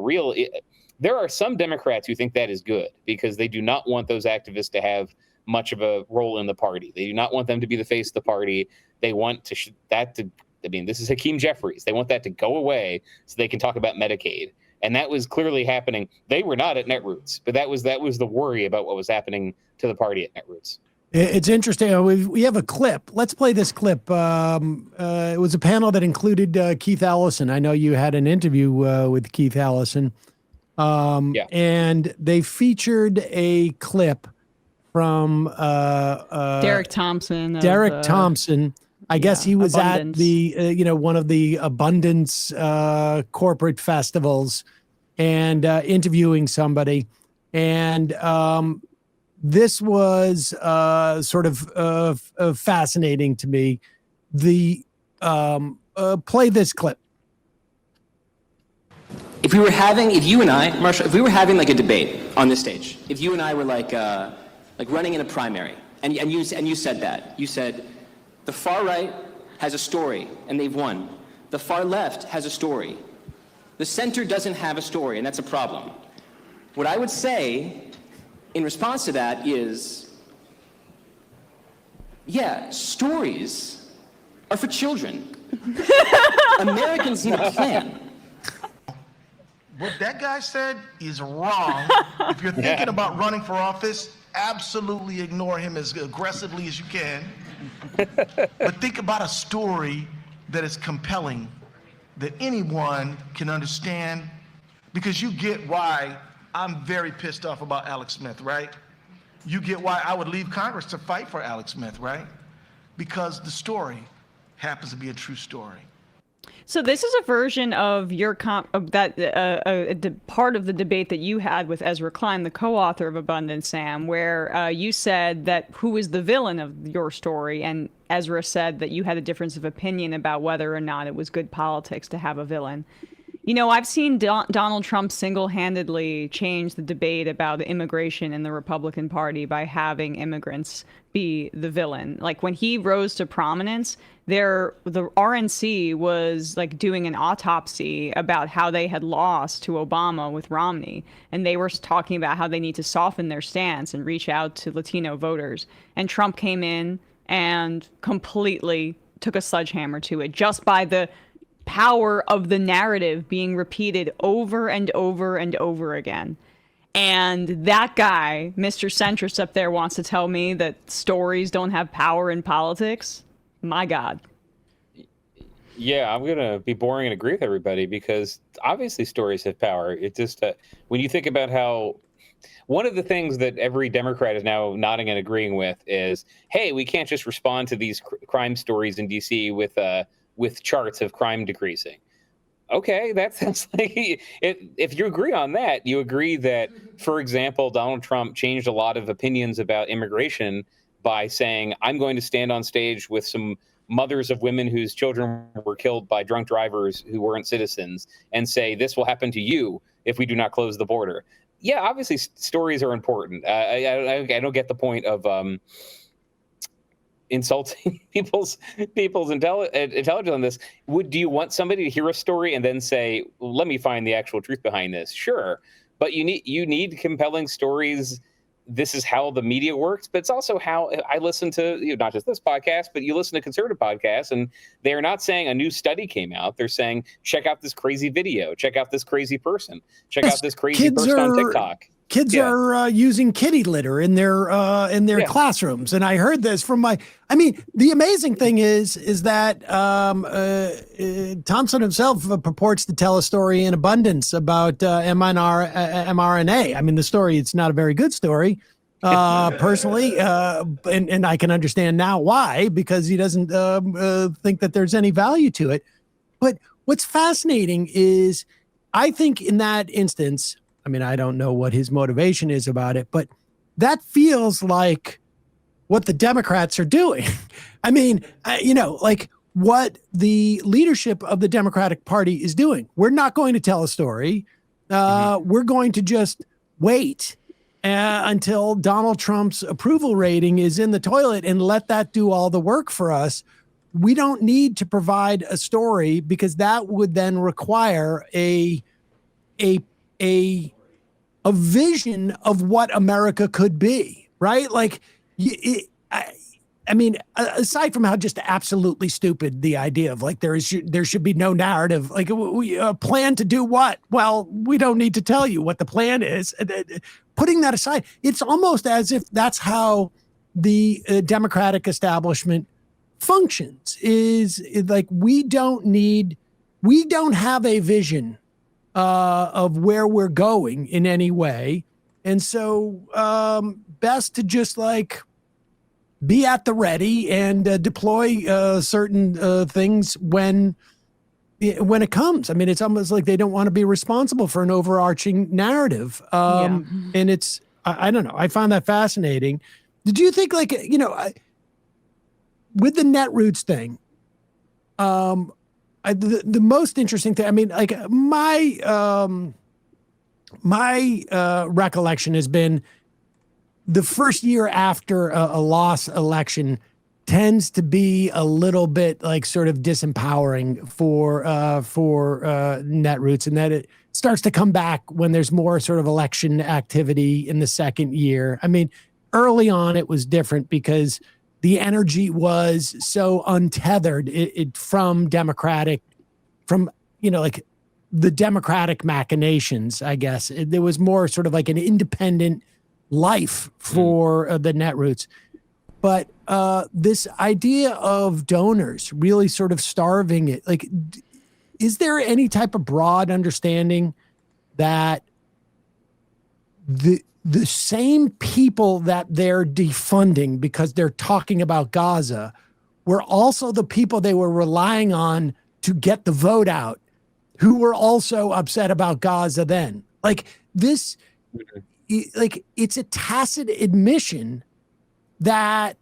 there are some Democrats who think that is good because they do not want those activists to have much of a role in the party. They do not want them to be the face of the party. They want this is Hakeem Jeffries. They want that to go away so they can talk about Medicaid. And that was clearly happening. They were not at Netroots, but that was the worry about what was happening to the party at Netroots. It's interesting. We have a clip. Let's play this clip. It was a panel that included Keith Allison. I know you had an interview with Keith Allison. And they featured a clip from Derek Thompson. Thompson. I guess he was Abundance. at the one of the Abundance corporate festivals and interviewing somebody. And this was sort of fascinating to me. Play this clip. If you and I, Marshall, if we were having like a debate on this stage, if you and I were like running in a primary, and you said that, you said, the far right has a story and they've won. The far left has a story. The center doesn't have a story, and that's a problem. What I would say in response to that is, yeah, stories are for children. Americans need a plan. What that guy said is wrong. If you're thinking about running for office, absolutely ignore him as aggressively as you can. But think about a story that is compelling, that anyone can understand, because you get why I'm very pissed off about Alex Smith, right? You get why I would leave Congress to fight for Alex Smith, right? Because the story happens to be a true story. So this is a version of your part of the debate that you had with Ezra Klein, the co-author of Abundant Sam, where you said that who is the villain of your story, and Ezra said that you had a difference of opinion about whether or not it was good politics to have a villain. You know, I've seen Donald Trump single-handedly change the debate about immigration in the Republican Party by having immigrants be the villain. Like when he rose to prominence, the RNC was like doing an autopsy about how they had lost to Obama with Romney, and they were talking about how they need to soften their stance and reach out to Latino voters. And Trump came in and completely took a sledgehammer to it just by the power of the narrative being repeated over and over and over again. And that guy, Mr. Centrist up there, wants to tell me that stories don't have power in politics. My God. Yeah, I'm going to be boring and agree with everybody, because obviously stories have power. It just, when you think about how one of the things that every Democrat is now nodding and agreeing with is, hey, we can't just respond to these crime stories in DC with charts of crime decreasing. Okay, that sounds like if you agree on that, you agree that, for example, Donald Trump changed a lot of opinions about immigration by saying, I'm going to stand on stage with some mothers of women whose children were killed by drunk drivers who weren't citizens and say, this will happen to you if we do not close the border. Yeah, obviously stories are important. I don't get the point of insulting people's intelligence on this. Do you want somebody to hear a story and then say, let me find the actual truth behind this? Sure, but you need compelling stories. This is how the media works, but it's also how I listen to, not just this podcast, but you listen to conservative podcasts, and they're not saying a new study came out. They're saying, check out this crazy video, check out this crazy person, check out this crazy person on TikTok. Kids are using kitty litter in their classrooms, and I heard this from my. I mean, the amazing thing is that Thompson himself purports to tell a story in abundance about mRNA. I mean, the story, it's not a very good story, personally, and I can understand now why, because he doesn't think that there's any value to it. But what's fascinating is, I think in that instance, I mean, I don't know what his motivation is about it, but that feels like what the Democrats are doing. I mean, like what the leadership of the Democratic Party is doing. We're not going to tell a story. We're going to just wait until Donald Trump's approval rating is in the toilet and let that do all the work for us. We don't need to provide a story, because that would then require a vision of what America could be, right? Like, I mean, aside from how just absolutely stupid the idea of like there should be no narrative, like a plan to do what? Well, we don't need to tell you what the plan is. Putting that aside, it's almost as if that's how the Democratic establishment functions. Is like we don't have a vision of where we're going in any way. And so best to just like be at the ready and deploy certain things when it comes. I mean, it's almost like they don't want to be responsible for an overarching narrative. And it's, I don't know. I found that fascinating. Did you think like, with the Netroots thing, the most interesting thing, I mean, like my recollection has been the first year after a loss election tends to be a little bit like sort of disempowering for Netroots, and that it starts to come back when there's more sort of election activity in the second year. I mean, early on it was different because the energy was so untethered from like the democratic machinations, I guess. There was more sort of like an independent life for the Netroots. But this idea of donors really sort of starving it, like, is there any type of broad understanding that the same people that they're defunding because they're talking about Gaza were also the people they were relying on to get the vote out, who were also upset about Gaza then? Like this, like it's a tacit admission that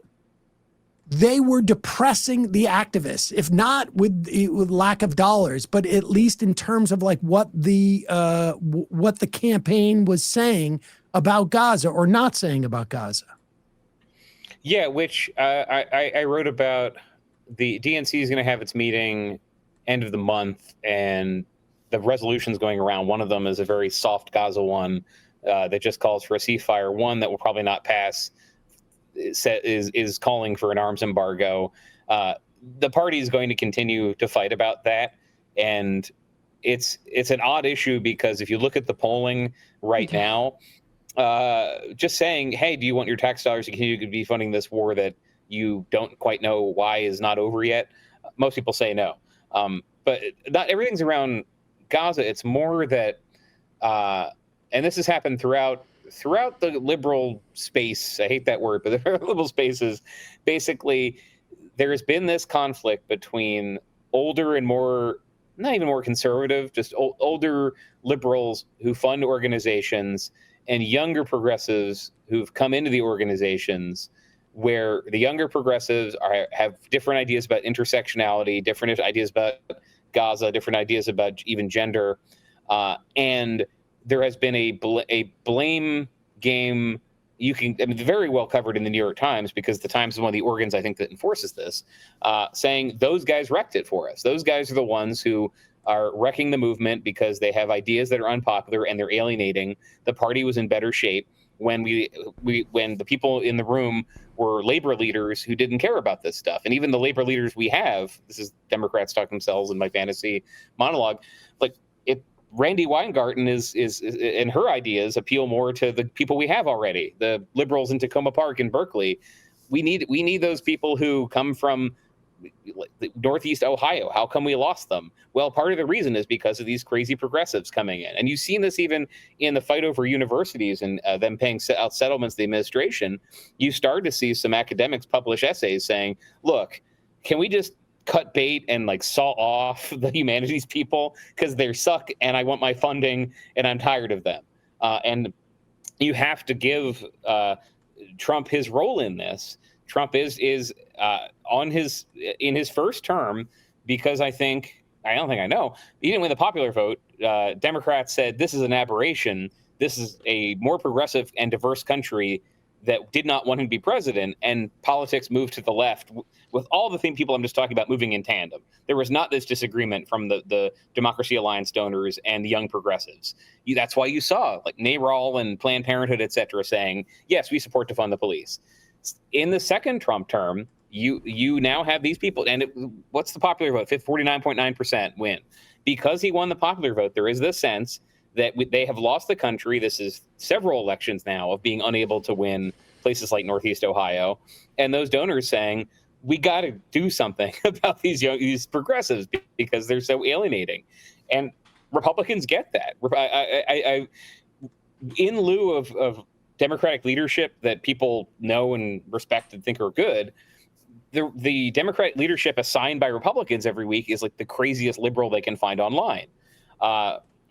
they were depressing the activists, if not with lack of dollars, but at least in terms of like what the campaign was saying about Gaza or not saying about Gaza. Yeah, which I wrote about. The DNC is going to have its meeting end of the month, and the resolutions going around. One of them is a very soft Gaza one that just calls for a ceasefire. One that will probably not pass is calling for an arms embargo. The party is going to continue to fight about that, and it's an odd issue because if you look at the polling right now, just saying, hey, do you want your tax dollars to continue to be funding this war that you don't quite know why is not over yet? Most people say no. But not everything's around Gaza. It's more that, and this has happened throughout the liberal space. I hate that word, but the liberal spaces, basically, there's been this conflict between older and more, not even more conservative, just older liberals who fund organizations and younger progressives who've come into the organizations, where the younger progressives have different ideas about intersectionality, different ideas about Gaza, different ideas about even gender, and there has been a blame game. Very well covered in the New York Times, because the Times is one of the organs I think that enforces this, saying those guys wrecked it for us. Those guys are the ones who are wrecking the movement because they have ideas that are unpopular and they're alienating. The party was in better shape when when the people in the room were labor leaders who didn't care about this stuff. And even the labor leaders we have, this is Democrats talk themselves in my fantasy monologue, like Randi Weingarten is and her ideas appeal more to the people we have already, the liberals in Tacoma Park in Berkeley. We need those people who come from Northeast Ohio. How come we lost them? Well, part of the reason is because of these crazy progressives coming in. And you've seen this even in the fight over universities and them paying out settlements to the administration. You started to see some academics publish essays saying, look, can we just cut bait and like saw off the humanities people because they suck and I want my funding and I'm tired of them. And you have to give Trump his role in this. Trump is in his first term, because I know he didn't win the popular vote. Democrats said this is an aberration. This is a more progressive and diverse country that did not want him to be president, and politics moved to the left with all the people I'm just talking about moving in tandem. There was not this disagreement from the Democracy Alliance donors and the young progressives. That's why you saw like NARAL and Planned Parenthood, et cetera, saying, yes, we support to fund the police. In the second Trump term, you now have these people, and what's the popular vote? 49.9% win. Because he won the popular vote, there is this sense that they have lost the country. This is several elections now of being unable to win places like Northeast Ohio. And those donors saying, we got to do something about these progressives because they're so alienating. And Republicans get that. I in lieu of Democratic leadership that people know and respect and think are good, the Democratic leadership assigned by Republicans every week is like the craziest liberal they can find online.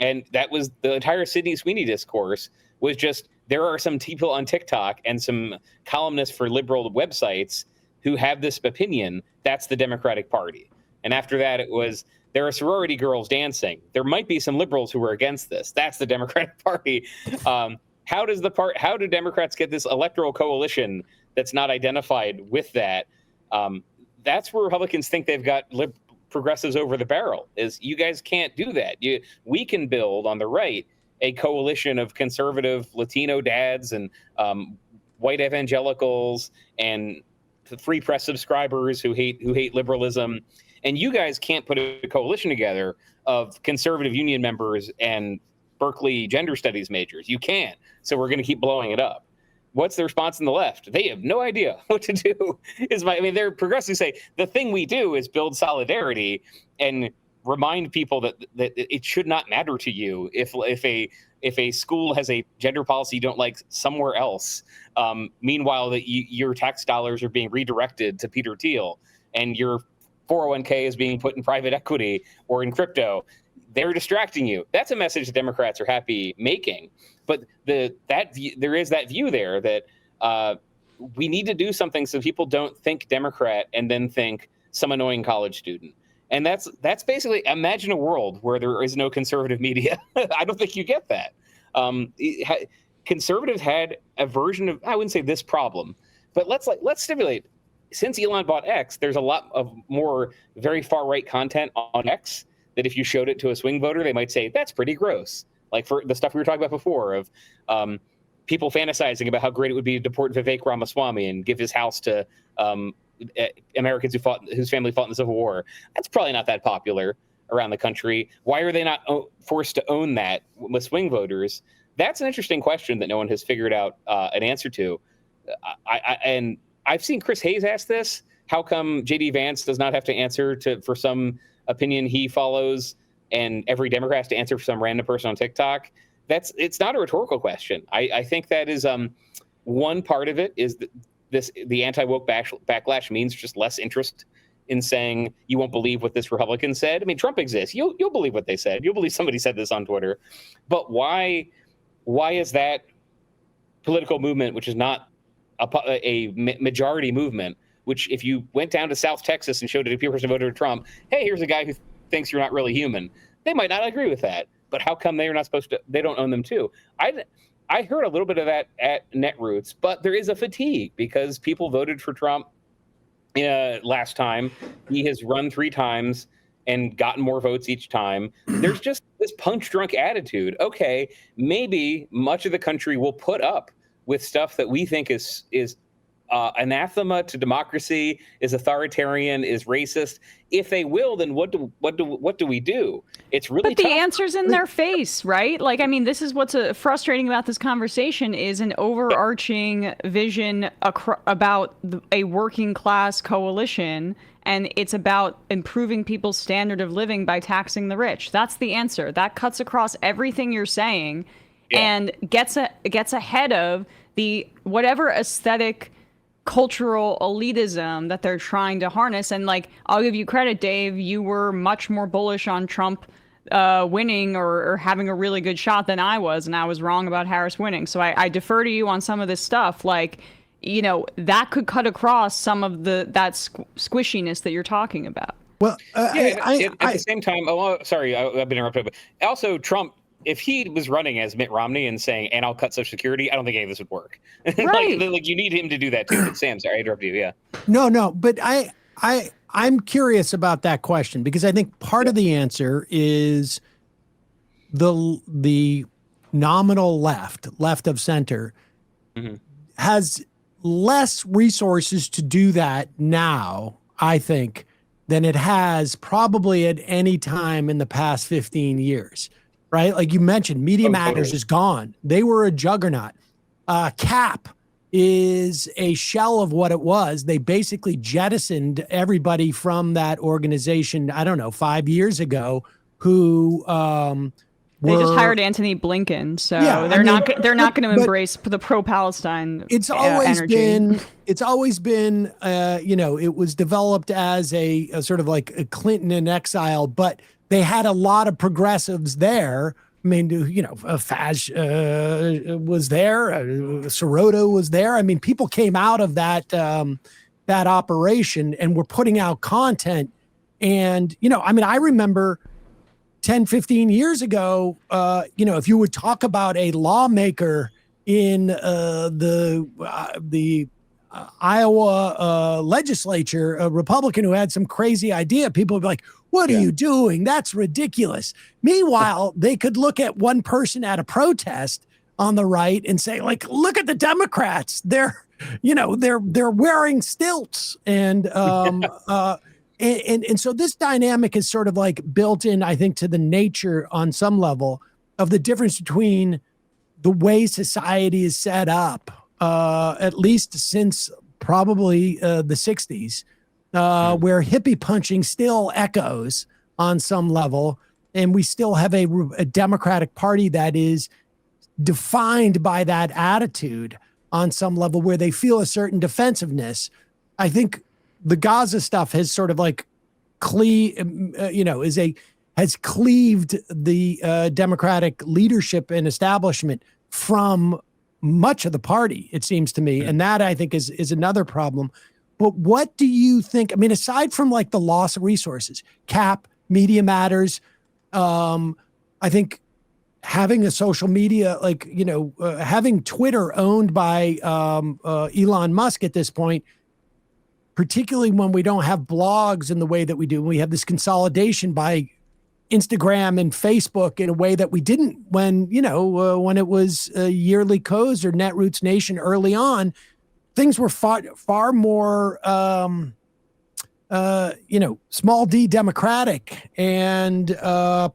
And that was the entire Sydney Sweeney discourse, was just, there are some people on TikTok and some columnists for liberal websites who have this opinion. That's the Democratic Party. And after that, it was, there are sorority girls dancing. There might be some liberals who are against this. That's the Democratic Party. How do Democrats get this electoral coalition that's not identified with that? That's where Republicans think they've got progressives over the barrel, is you guys can't do that. We can build on the right a coalition of conservative Latino dads and white evangelicals and free press subscribers who hate liberalism, and you guys can't put a coalition together of conservative union members and Berkeley gender studies majors. You can't. So we're going to keep blowing it up. What's the response in the left? They have no idea what to do. They're progressively say the thing we do is build solidarity and remind people that it should not matter to you if a school has a gender policy you don't like somewhere else. Meanwhile, that your tax dollars are being redirected to Peter Thiel and your 401k is being put in private equity or in crypto. They're distracting you. That's a message the Democrats are happy making. But there is that view there that we need to do something so people don't think Democrat and then think some annoying college student. And that's basically, imagine a world where there is no conservative media. I don't think you get that. Conservatives had a version of, I wouldn't say this problem, but let's stimulate. Since Elon bought X, there's a lot of more very far right content on X that if you showed it to a swing voter, they might say, that's pretty gross. Like for the stuff we were talking about before of people fantasizing about how great it would be to deport Vivek Ramaswamy and give his house to Americans whose family fought in the Civil War. That's probably not that popular around the country. Why are they not forced to own that with swing voters? That's an interesting question that no one has figured out an answer to. And I've seen Chris Hayes ask this. How come J.D. Vance does not have to answer for some opinion he follows, and every Democrat has to answer for some random person on TikTok? It's not a rhetorical question. I think that is one part of it is the anti-woke backlash means just less interest in saying you won't believe what this Republican said. I mean, Trump exists. You'll believe what they said. You'll believe somebody said this on Twitter. But why is that political movement, which is not a majority movement, which if you went down to South Texas and showed it to a person who voted for Trump, hey, here's a guy who thinks you're not really human, they might not agree with that. But how come they don't own them too? I heard a little bit of that at Netroots, but there is a fatigue because people voted for Trump last time. He has run 3 times and gotten more votes each time. There's just this punch drunk attitude. Okay, maybe much of the country will put up with stuff that we think is anathema to democracy, is authoritarian, is racist. If they will, then what do we do? It's really But tough. the answer's in their face, right? Like, I mean, this is what's frustrating about this conversation is an overarching vision about a working class coalition, and it's about improving people's standard of living by taxing the rich. That's the answer. That cuts across everything you're saying and gets ahead of the whatever aesthetic cultural elitism that they're trying to harness. And like, I'll give you credit, Dave, you were much more bullish on Trump winning or having a really good shot than I was, and I was wrong about Harris winning. So I defer to you on some of this stuff. Like, you know, that could cut across some of that squishiness that you're talking about. Well, at the same time, sorry, I've been interrupted, but also Trump, if he was running as Mitt Romney and saying, and I'll cut Social Security, I don't think any of this would work. Right. like you need him to do that too. But Sam, sorry, I interrupted you. Yeah. No, but I'm curious about that question because I think part of the answer is the nominal left of center has less resources to do that now, I think, than it has probably at any time in the past 15 years. Right? Like you mentioned, Media Matters is gone. They were a juggernaut. CAP is a shell of what it was. They basically jettisoned everybody from that organization, I don't know, 5 years ago, who they just hired Anthony Blinken, so they're not going to embrace the pro-Palestine. It's always energy. It's always been it was developed as a sort of like a Clinton in exile, but they had a lot of progressives there. I mean, Faz was there, Sirota was there. I mean, people came out of that operation and were putting out content. And, I remember 10, 15 years ago, if you would talk about a lawmaker in the Iowa legislature, a Republican who had some crazy idea, people would be like, what are you doing? That's ridiculous. Meanwhile, they could look at one person at a protest on the right and say, like, look at the Democrats. They're they're wearing stilts, and and so this dynamic is sort of like built in, I think, to the nature on some level of the difference between the way society is set up, at least since probably the 60s, where hippie punching still echoes on some level. And we still have a Democratic Party that is defined by that attitude on some level, where they feel a certain defensiveness. I think the Gaza stuff has sort of like has cleaved the Democratic leadership and establishment from much of the party, it seems to me. And that, I think, is another problem. But what do you think? I mean, aside from like the loss of resources, cap, Media Matters, I think having a social media, having Twitter owned by Elon Musk at this point, particularly when we don't have blogs in the way that we do, we have this consolidation by Instagram and Facebook in a way that we didn't when it was Yearly Co's or Netroots Nation early on. Things were far more, small d democratic and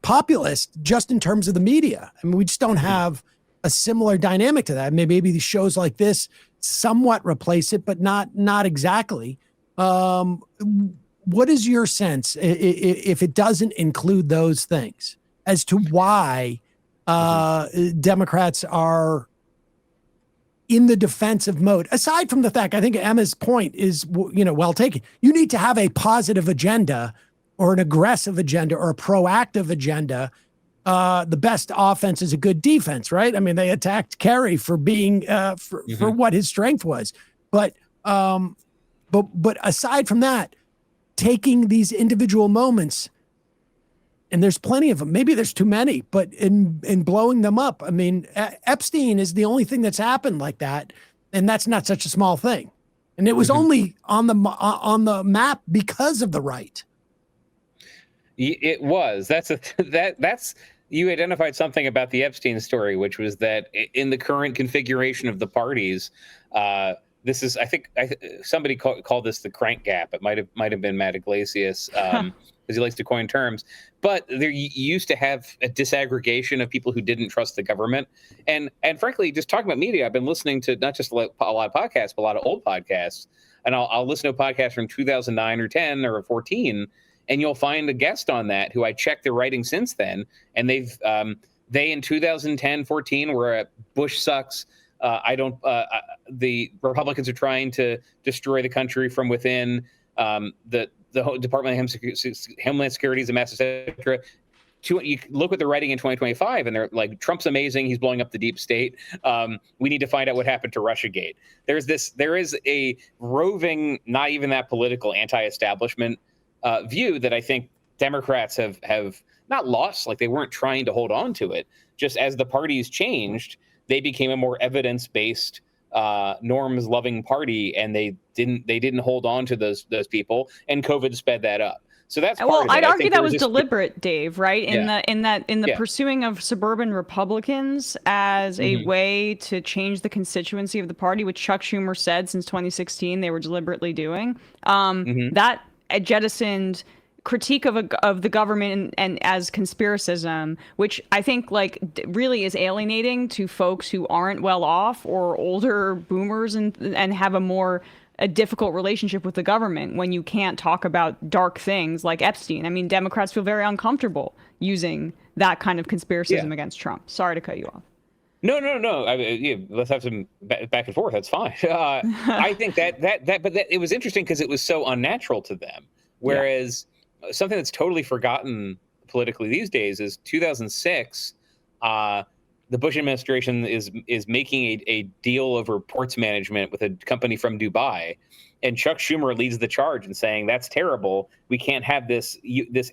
populist, just in terms of the media. I mean, we just don't have a similar dynamic to that. Maybe these shows like this somewhat replace it, but not exactly. What is your sense, if it doesn't include those things, as to why Democrats are in the defensive mode? Aside from the fact, I think Emma's point is, well taken. You need to have a positive agenda or an aggressive agenda or a proactive agenda. The best offense is a good defense, right? I mean, they attacked Kerry for being for what his strength was, but aside from that, taking these individual moments, and there's plenty of them, maybe there's too many, but in blowing them up. I mean, Epstein is the only thing that's happened like that, and that's not such a small thing. And it was only on the map because of the right. It was. That's you identified something about the Epstein story, which was that in the current configuration of the parties, this is, I think, somebody called this the crank gap. It might have been Matt Iglesias, because he likes to coin terms. But there used to have a disaggregation of people who didn't trust the government. And frankly, just talking about media, I've been listening to not just a lot of podcasts, but a lot of old podcasts. And I'll listen to a podcast from 2009 or 10 or 14, and you'll find a guest on that who I checked their writing since then. And they in 2010, 14 were at Bush sucks. The Republicans are trying to destroy the country from within. The Department of Homeland Security is a mess, etc. You look what they're writing in 2025, and they're like, Trump's amazing. He's blowing up the deep state. We need to find out what happened to Russiagate. There is a roving, not even that political, anti-establishment view that I think Democrats have not lost, like they weren't trying to hold on to it. Just as the parties changed, they became a more evidence-based, norms-loving party, and they didn't hold on to those people, and COVID sped that up. So that's part of it. I'd argue that was deliberate, Dave, right? In the pursuing of suburban Republicans as a way to change the constituency of the party, which Chuck Schumer said since 2016 they were deliberately doing. That jettisoned critique of the government and as conspiracism, which I think really is alienating to folks who aren't well off or older boomers and have a difficult relationship with the government when you can't talk about dark things like Epstein. I mean, Democrats feel very uncomfortable using that kind of conspiracism against Trump. Sorry to cut you off. No. Let's have some back and forth. That's fine. I think but it was interesting because it was so unnatural to them. Whereas something that's totally forgotten politically these days is 2006. The Bush administration is making a deal over ports management with a company from Dubai, and Chuck Schumer leads the charge in saying that's terrible. We can't have this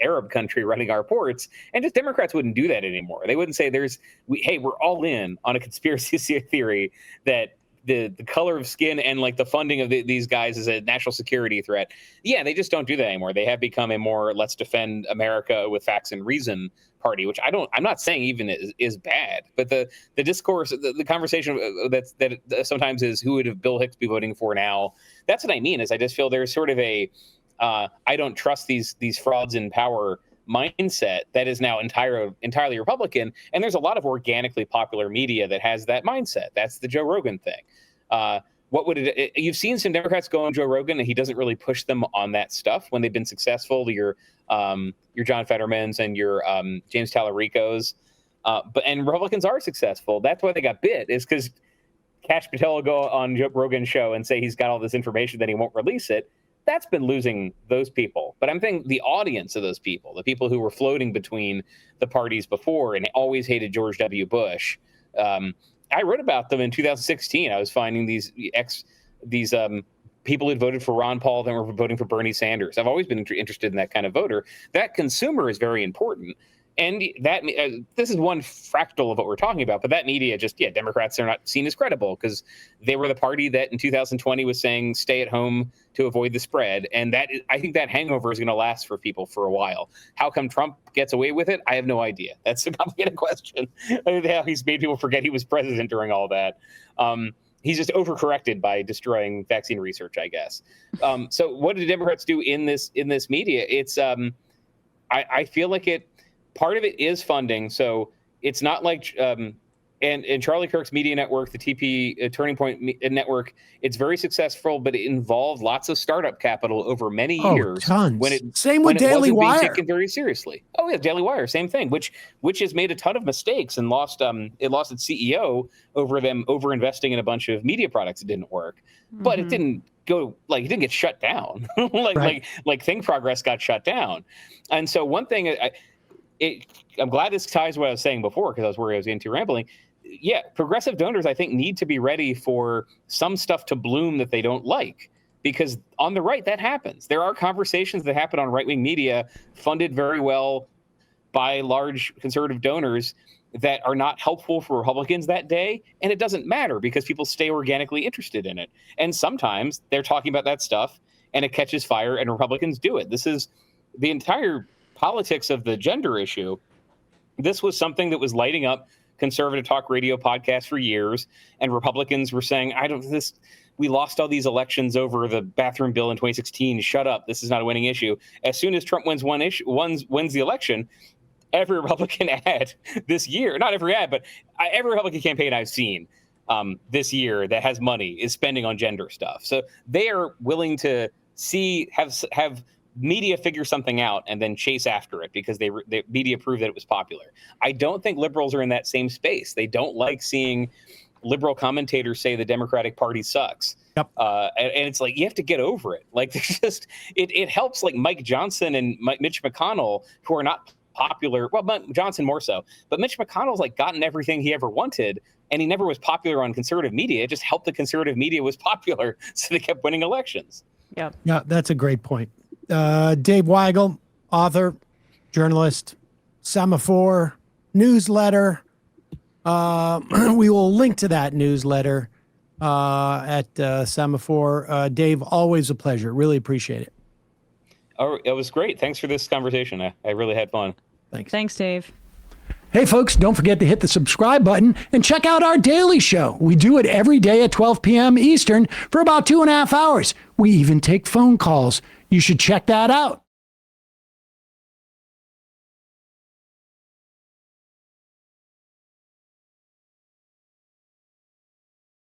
Arab country running our ports. And just Democrats wouldn't do that anymore. They wouldn't say we're all in on a conspiracy theory that the color of skin and like the funding of these guys is a national security threat. Yeah, they just don't do that anymore. They have become a more let's defend America with facts and reason party, which I'm not saying even is bad, but the discourse, the conversation that sometimes is who would Bill Hicks be voting for now. That's what I mean. Is I just feel there's sort of a I don't trust these frauds in power mindset that is now entirely Republican, and there's a lot of organically popular media that has that mindset. That's the Joe Rogan thing. What would you've seen some Democrats go on Joe Rogan and he doesn't really push them on that stuff when they've been successful. Your John Fettermans and your James Talarico's, and Republicans are successful. That's why they got bit, is because Kash Patel will go on Joe Rogan's show and say he's got all this information that he won't release it. That's been losing those people. But I'm thinking the audience of those people, the people who were floating between the parties before and always hated George W. Bush. I wrote about them in 2016. I was finding these people who voted for Ron Paul then were voting for Bernie Sanders. I've always been interested in that kind of voter. That consumer is very important. And that this is one fractal of what we're talking about, but that media Democrats are not seen as credible because they were the party that in 2020 was saying stay at home to avoid the spread. And I think that hangover is going to last for people for a while. How come Trump gets away with it? I have no idea. That's a complicated question. How he's made people forget he was president during all that. He's just overcorrected by destroying vaccine research, I guess. So what do Democrats do in this media? It's I feel like part of it is funding. So it's not like, and Charlie Kirk's media network, the TP Turning Point Network, it's very successful, but it involved lots of startup capital over many years. Tons. Same with Daily Wire. Being taken very seriously. Oh yeah, Daily Wire, same thing. Which has made a ton of mistakes and lost its CEO over them over-investing in a bunch of media products that didn't work. Mm-hmm. But it didn't go it didn't get shut down. like Think Progress got shut down. And so one thing I'm glad this ties to what I was saying before because I was worried I was getting too rambling. Yeah, progressive donors, I think, need to be ready for some stuff to bloom that they don't like, because on the right, that happens. There are conversations that happen on right-wing media funded very well by large conservative donors that are not helpful for Republicans that day, and it doesn't matter because people stay organically interested in it. And sometimes they're talking about that stuff, and it catches fire, and Republicans do it. This is the entire politics of the gender issue. This was something that was lighting up conservative talk radio podcasts for years, and Republicans were saying, we lost all these elections over the bathroom bill in 2016. Shut up. This is not a winning issue. As soon as Trump wins the election, every Republican ad this year, not every ad, but every Republican campaign I've seen this year that has money is spending on gender stuff. So they are willing to have media figure something out and then chase after it because the media proved that it was popular. I don't think liberals are in that same space. They don't like seeing liberal commentators say the Democratic Party sucks. Yep. And it's like, you have to get over it. Like, it helps like Mike Johnson and Mitch McConnell, who are not popular. Well, Johnson more so, but Mitch McConnell's like gotten everything he ever wanted, and he never was popular on conservative media. It just helped the conservative media was popular, so they kept winning elections. Yeah. Yeah, that's a great point. Dave Weigel, author, journalist, Semafor, newsletter. We will link to that newsletter at Semafor. Dave, always a pleasure. Really appreciate it. Oh, it was great. Thanks for this conversation. I really had fun. Thanks, Dave. Hey, folks, don't forget to hit the subscribe button and check out our daily show. We do it every day at 12 p.m. Eastern for about 2.5 hours. We even take phone calls. You should check that out.